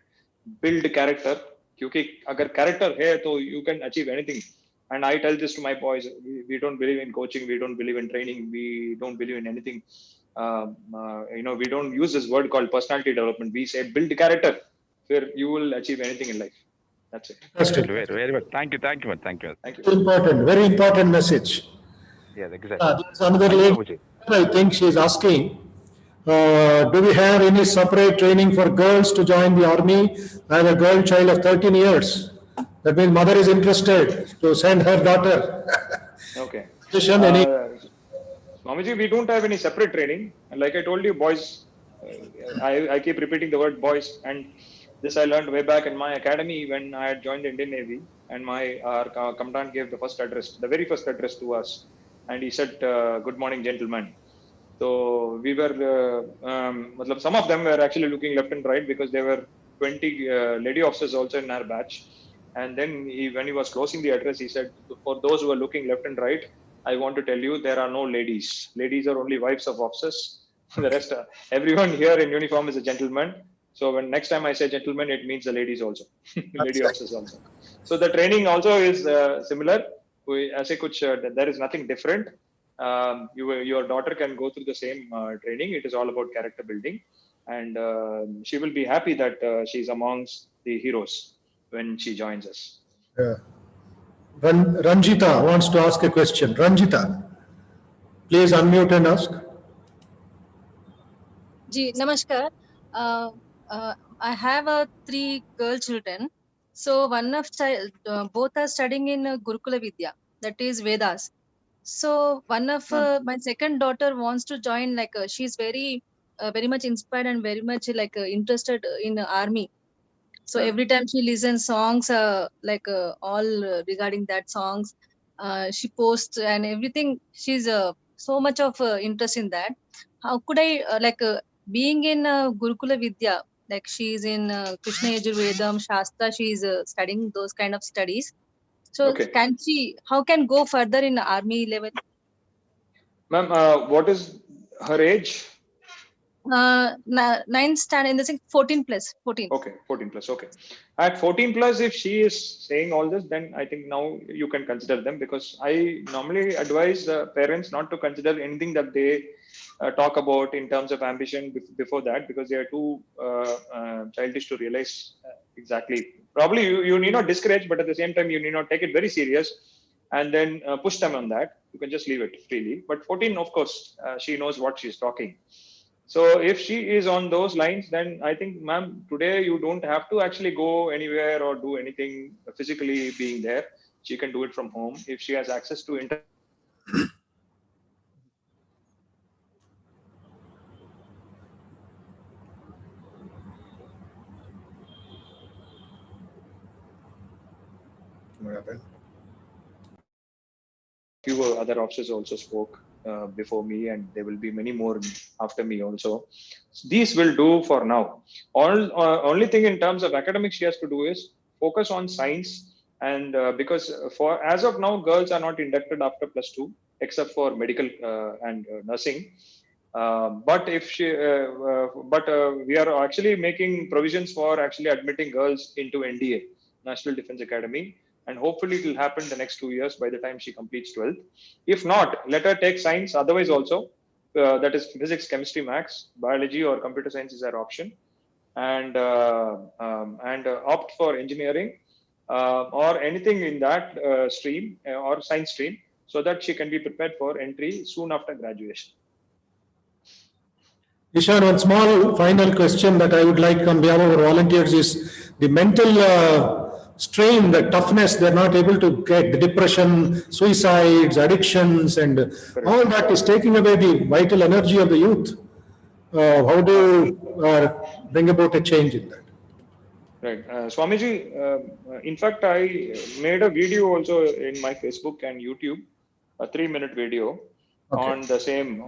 Build character. Because if character hai, to you can achieve anything. And I tell this to my boys, we don't believe in coaching, we don't believe in training, we don't believe in anything. We don't use this word called personality development. We say build character, where you will achieve anything in life. That's it. Very, very well. Thank you. Thank you. Very important message. Yes, exactly. There's another lady, I think she's asking, do we have any separate training for girls to join the army? I have a girl child of 13 years. That means mother is interested to send her daughter. Okay. Swamiji, we don't have any separate training. And like I told you, boys, I keep repeating the word boys. And this I learned way back in my academy when I had joined the Indian Navy. And our commandant gave the very first address to us. And he said, good morning, gentlemen. So we were, some of them were actually looking left and right because there were 20 lady officers also in our batch. And then when he was closing the address, he said, for those who are looking left and right, I want to tell you, there are no ladies. Ladies are only wives of officers. The rest, everyone here in uniform is a gentleman. So when next time I say gentleman, it means the ladies also, lady officers also. So the training also is similar. There is nothing different. Your daughter can go through the same training. It is all about character building. And she will be happy that she's amongst the heroes when she joins us. Yeah. Ranjita wants to ask a question. Ranjita, please unmute and ask. Ji, namaskar. I have 3 girl children. So both are studying in Gurukula Vidya, that is Vedas. So one of my second daughter wants to join, she's very much inspired and very much interested in army. So every time she listens songs, all regarding that songs, she posts and everything. She's so much of interest in that. How could I being in Gurukula Vidya, like she's in Krishna Yajurvedam, Shastra, she's studying those kind of studies. So how can go further in army level? Ma'am, what is her age? 9th standard, in the sense 14 plus. 14. Okay, 14 plus. Okay. At 14 plus, if she is saying all this, then I think now you can consider them, because I normally advise parents not to consider anything that they talk about in terms of ambition before that, because they are too childish to realize exactly. Probably you need not discourage, but at the same time, you need not take it very serious and then push them on that. You can just leave it freely. But 14, of course, she knows what she's talking. So if she is on those lines, then I think, ma'am, today you don't have to actually go anywhere or do anything physically being there. She can do it from home. If she has access to internet. What happened? Few other officers also spoke before me, and there will be many more after me also. These will do for now. Only thing in terms of academics she has to do is focus on science, and because for as of now, girls are not inducted after +2 except for medical and nursing. But if she, we are actually making provisions for actually admitting girls into NDA, National Defense Academy. And hopefully it will happen the next 2 years by the time she completes 12th. If not, let her take science. Otherwise also, that is physics, chemistry, maths, biology or computer science is her option. And opt for engineering or anything in that stream or science stream, so that she can be prepared for entry soon after graduation. Ishan, one small final question that I would like on behalf of our volunteers is the mental strain, the toughness, they're not able to get the depression, suicides, addictions, and all that is taking away the vital energy of the youth. How do you bring about a change in that? Right. Swamiji, in fact, I made a video also in my Facebook and YouTube, a 3-minute video. on the same.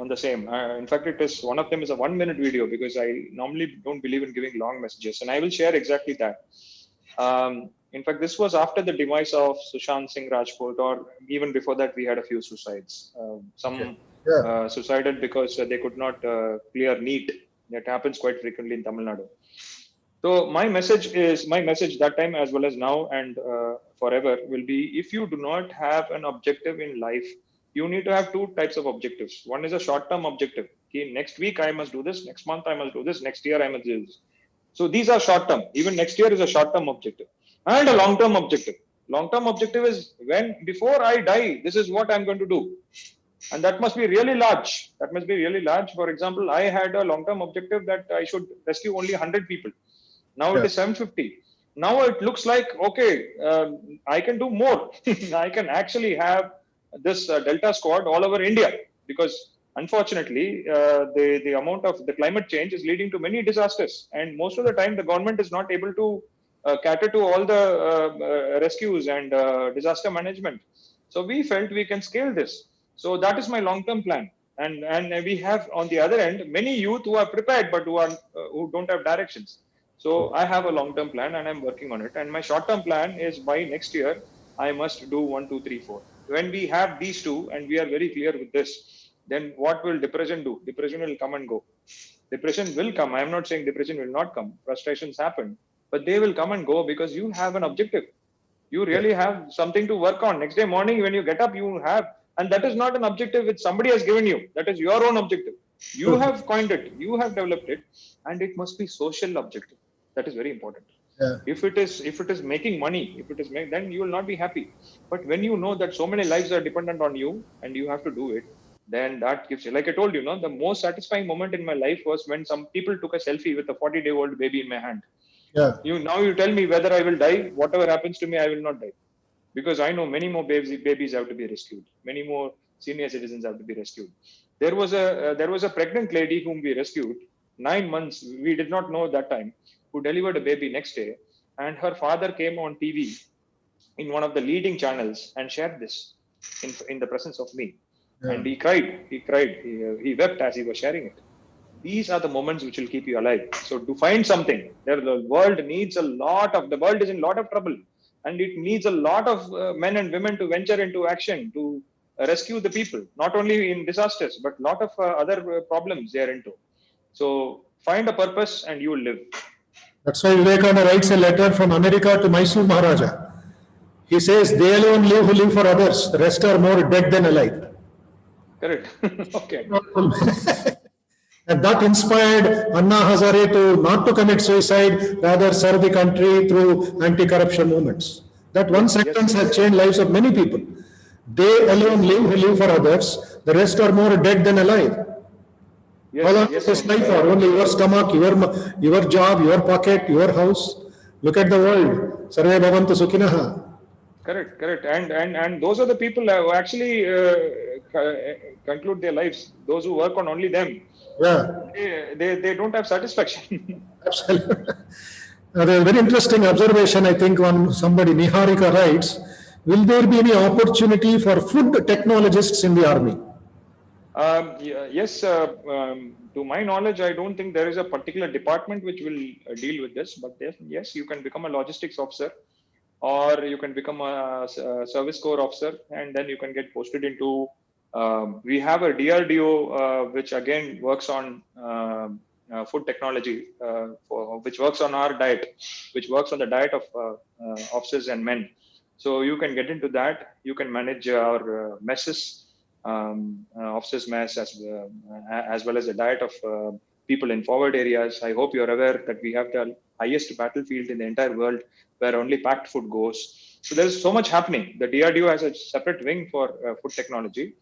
In fact, it is one of them is a 1-minute video, because I normally don't believe in giving long messages, and I will share exactly that. In fact, this was after the demise of Sushant Singh Rajput, or even before that, we had a few suicides. Some suicided because they could not clear NEET. That happens quite frequently in Tamil Nadu. So my message that time as well as now and forever will be: if you do not have an objective in life, you need to have two types of objectives. One is a short-term objective. Okay, next week I must do this, next month I must do this, next year I must do this. So these are short-term. Even next year is a short-term objective. And a long-term objective. Long-term objective is when, before I die, this is what I'm going to do. And that must be really large. For example, I had a long-term objective that I should rescue only 100 people. Now it is 750. Now it looks like, okay, I can do more. I can actually have this Delta squad all over India, because unfortunately, the amount of the climate change is leading to many disasters. And most of the time, the government is not able to cater to all the rescues and disaster management. So we felt we can scale this. So that is my long-term plan. And we have on the other end many youth who are prepared but who don't have directions. So I have a long-term plan and I'm working on it. And my short-term plan is by next year I must do 1, 2, 3, 4. When we have these two and we are very clear with this, then what will depression do? Depression will come and go. Depression will come. I am not saying depression will not come. Frustrations happen, but they will come and go because you have an objective. You really have something to work on. Next day morning when you get up, you have, and that is not an objective which somebody has given you. That is your own objective. You have coined it. You have developed it, and it must be social objective. That is very important. If it is making money, then you will not be happy. But when you know that so many lives are dependent on you and you have to do it, then that gives you, like I told you, the most satisfying moment in my life was when some people took a selfie with a 40-day-old baby in my hand. Now you tell me whether I will die. Whatever happens to me, I will not die, because I know many more babies have to be rescued. Many more senior citizens have to be rescued. There was a pregnant lady whom we rescued. 9 months, we did not know that time, who delivered a baby next day, and her father came on TV in one of the leading channels and shared this in the presence of me. And he cried. He wept as he was sharing it. These are the moments which will keep you alive. So to find something, the world is in a lot of trouble, and it needs a lot of men and women to venture into action to rescue the people, not only in disasters, but a lot of other problems they are into. So find a purpose and you will live. That's why Vivekananda writes a letter from America to Mysore Maharaja. He says, they alone live who live for others. The rest are more dead than alive. Correct. Okay. And that inspired Anna Hazare not to commit suicide, rather serve the country through anti-corruption movements. That one sentence has changed lives of many people. They alone live who live for others. The rest are more dead than alive. All of this life are only your stomach, your job, your pocket, your house. Look at the world. Sarve bhavantu sukhinaha. Correct. And those are the people who actually conclude their lives. Those who work on only them. They don't have satisfaction. Absolutely. There's a very interesting observation, I think, on somebody, Niharika writes, will there be any opportunity for food technologists in the army? Yes, to my knowledge, I don't think there is a particular department which will deal with this, but yes, you can become a logistics officer, or you can become a service corps officer, and then you can get posted into, we have a DRDO, which again works on food technology, which works on our diet, which works on the diet of officers and men. So you can get into that. You can manage our messes, officers mess, as well as the diet of people in forward areas. I hope you're aware that we have the highest battlefield in the entire world where only packed food goes. So there's so much happening. The DRDO has a separate wing for food technology,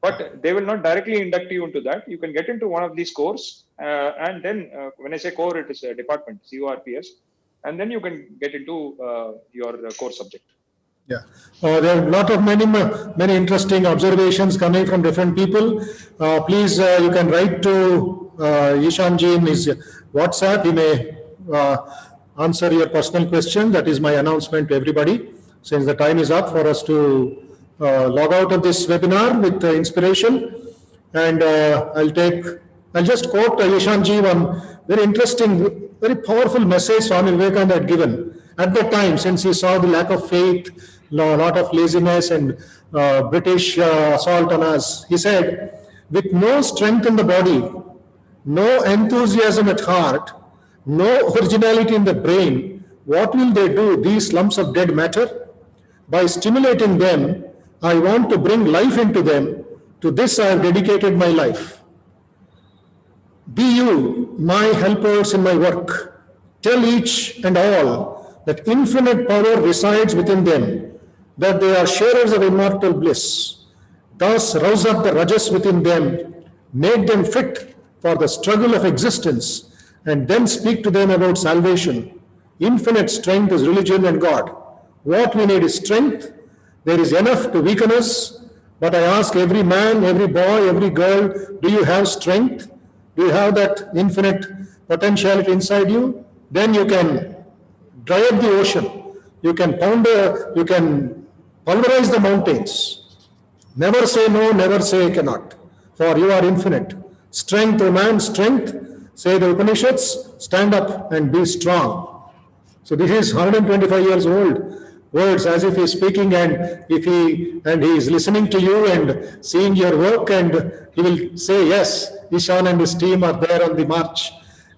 but they will not directly induct you into that. You can get into one of these corps, and then when I say corps, it is a department, CORPS, and then you can get into your core subject. There are a lot of many interesting observations coming from different people. Please, you can write to Ishanji in his WhatsApp. He may answer your personal question. That is my announcement to everybody. Since the time is up for us to log out of this webinar with inspiration. And I'll just quote Yeshanji, one very interesting, very powerful message Swami Vivekananda had given at that time, since he saw the lack of faith, a lot of laziness and British assault on us. He said, with no strength in the body, no enthusiasm at heart, no originality in the brain, what will they do, these lumps of dead matter? By stimulating them, I want to bring life into them. To this I have dedicated my life. Be you my helpers in my work. Tell each and all that infinite power resides within them, that they are sharers of immortal bliss. Thus rouse up the rajas within them, make them fit for the struggle of existence, and then speak to them about salvation. Infinite strength is religion and God. What we need is strength. There is enough to weaken us, but I ask every man, every boy, every girl, do you have strength? Do you have that infinite potentiality inside you? Then you can dry up the ocean. You can you can pulverize the mountains. Never say no, never say I cannot, for you are infinite. Strength, O man, strength, say the Upanishads, stand up and be strong. So this is 125 years old words, as if he is speaking, and he is listening to you and seeing your work, and he will say, yes, Ishan and his team are there on the march.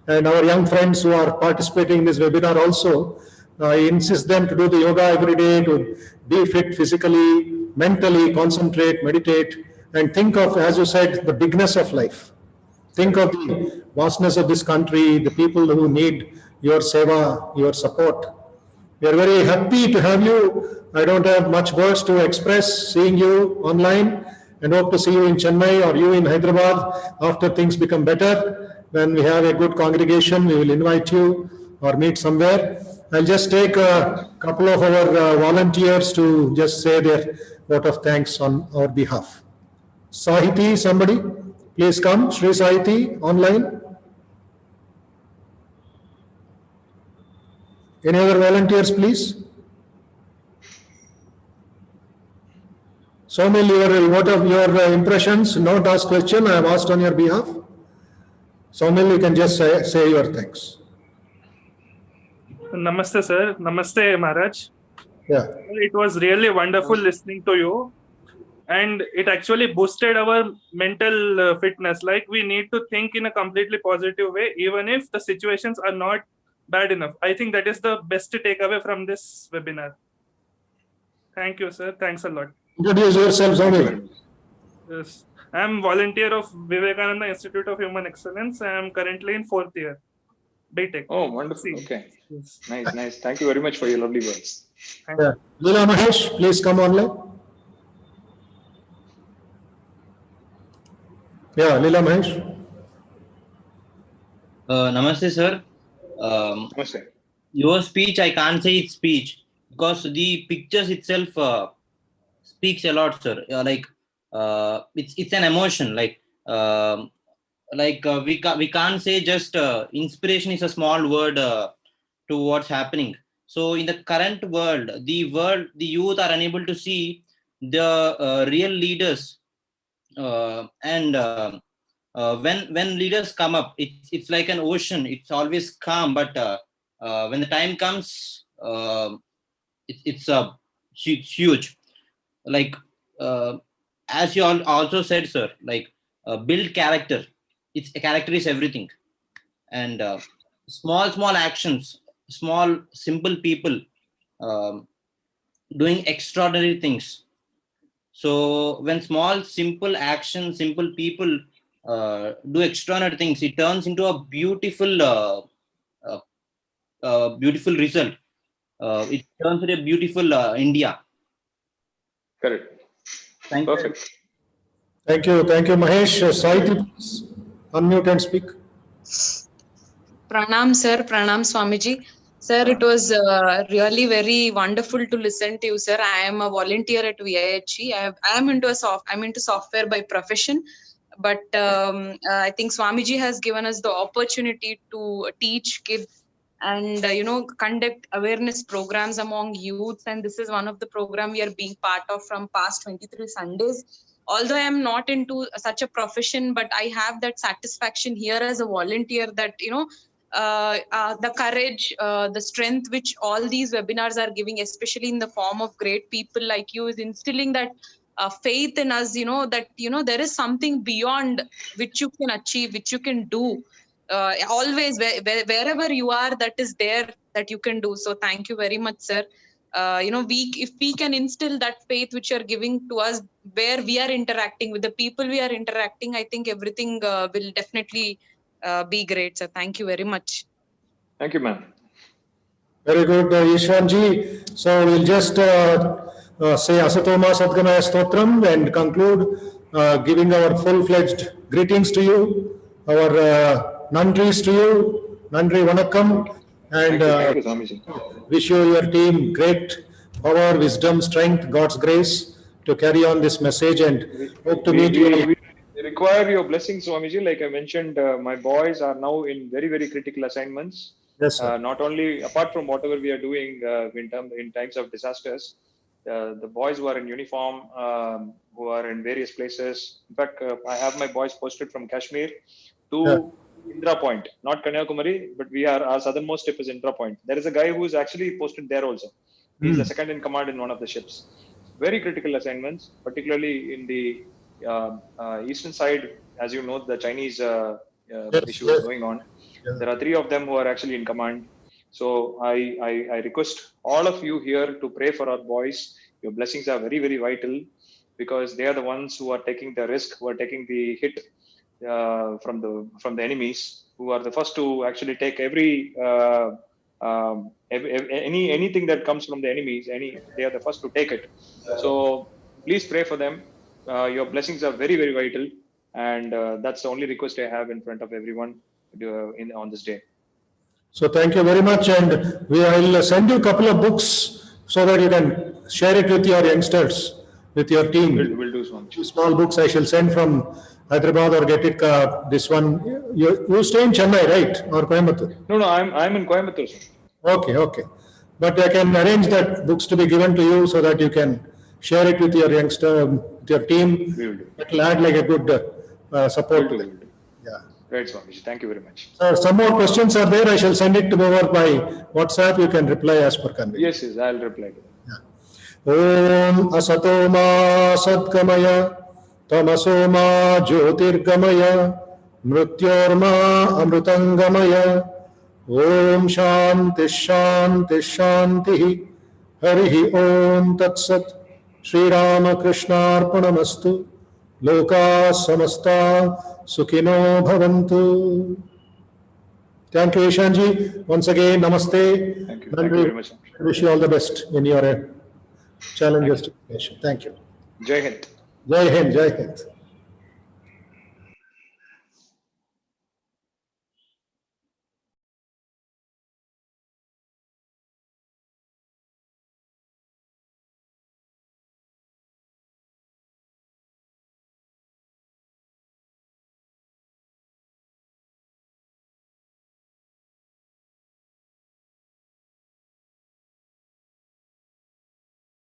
And our young friends who are participating in this webinar also, I insist them to do the yoga every day, to be fit physically, mentally, concentrate, meditate, and think of, as you said, the bigness of life. Think of the vastness of this country, the people who need your seva, your support. We are very happy to have you. I don't have much words to express seeing you online, and hope to see you in Chennai or you in Hyderabad after things become better. When we have a good congregation, we will invite you or meet somewhere. I'll just take a couple of our volunteers to just say their vote of thanks on our behalf. Sahiti, somebody, please come. Sri Sahiti, online. Any other volunteers, please? Somil, what are your impressions? Not ask question, I have asked on your behalf. Somil, you can just say your thanks. Namaste, sir. Namaste, Maharaj. Yeah. It was really wonderful listening to you. And it actually boosted our mental fitness. Like, we need to think in a completely positive way, even if the situations are not bad enough. I think that is the best takeaway from this webinar. Thank you, sir. Thanks a lot. Introduce yourself, Swami. Yes. I am volunteer of Vivekananda Institute of Human Excellence. I am currently in 4th year. BTech. Oh, wonderful. Okay. Yes. Nice, nice. Thank you very much for your lovely words. Yeah. Leela Mahesh, please come online. Yeah, Leela Mahesh. Namaste, sir. Namaste. Your speech, I can't say it's speech, because the pictures itself speaks a lot, sir. It's an emotion. We can't say just inspiration is a small word to what's happening. So in the current world, the youth are unable to see the real leaders, when leaders come up, it's like an ocean. It's always calm, but when the time comes, it's huge. As you also said, sir, build character. It's character is everything, and small actions, small simple people doing extraordinary things. So when small simple actions, simple people do extraordinary things, it turns into a beautiful beautiful result. It turns into a beautiful India. Correct. Perfect. Thank you, Mahesh. Sahiti, please unmute and speak. Pranam, sir. Pranam, Swamiji. Sir, it was really very wonderful to listen to you, sir. I am a volunteer at VIHE. I'm into software by profession, but I think Swamiji has given us the opportunity to teach kids and conduct awareness programs among youths. And this is one of the program we are being part of from past 23 Sundays. although I am not into such a profession, but I have that satisfaction here as a volunteer that, the courage, the strength which all these webinars are giving, especially in the form of great people like you, is instilling that faith in us, that, there is something beyond which you can achieve, which you can do. Always, wherever you are, that is there that you can do. So thank you very much, sir. If we can instill that faith which you're giving to us, where we are interacting with the people we are interacting, I think everything will definitely be great. So thank you very much. Thank you, ma'am. Very good, Ishanji. So we'll just say Asatoma Sadgamaya Stotram and conclude giving our full-fledged greetings to you, our nandris to you, nandri vanakkam, and thank you, Swamiji. Wish you, your team, great power, wisdom, strength, God's grace to carry on this message, and hope to meet you. We require your blessings, Swamiji. Like I mentioned, my boys are now in very, very critical assignments. Yes, sir. Not only apart from whatever we are doing in times of disasters, the boys who are in uniform, who are in various places. In fact, I have my boys posted from Kashmir to Indra Point, not Kanyakumari, but our southernmost tip is Indra Point. There is a guy who is actually posted there also. He's the second in command in one of the ships. Very critical assignments, particularly in the eastern side. As you know, the Chinese issue is going on. There are 3 of them who are actually in command. So I request all of you here to pray for our boys. Your blessings are very, very vital, because they are the ones who are taking the risk, who are taking the hit from the enemies, who are the first to actually take anything that comes from the enemies. They are the first to take it. So please pray for them. Your blessings are very, very vital, and that's the only request I have in front of everyone on this day. So thank you very much, and I will send you a couple of books so that you can share it with your youngsters, with your team. We'll do so. 2 small books I shall send from Hyderabad, or get it. This one, you stay in Chennai, right, or Coimbatore? No, I'm in Coimbatore, sir. Okay. But I can arrange that books to be given to you so that you can share it with your youngster, with your team. It will add like a good support. We'll do. Yeah. Great, Swamiji. Thank you very much. Some more questions are there. I shall send it over by WhatsApp. You can reply as per convenience. Yes, I'll reply to that. Om Asatoma Sadgamaya Tamasoma Jyotirgamaya Mrityorma Amrutangamaya Om Shanti Shanti Shanti Harihi Om Tatsat Sri Ramakrishna Arpanamastu Loka Samasta Sukhino Bhavantu. Thank you, Ishanji. Once again, namaste. Thank you very much. I wish you all the best in your challenges. Thank you. Jai Hind. Jai Hind. Jai Hind.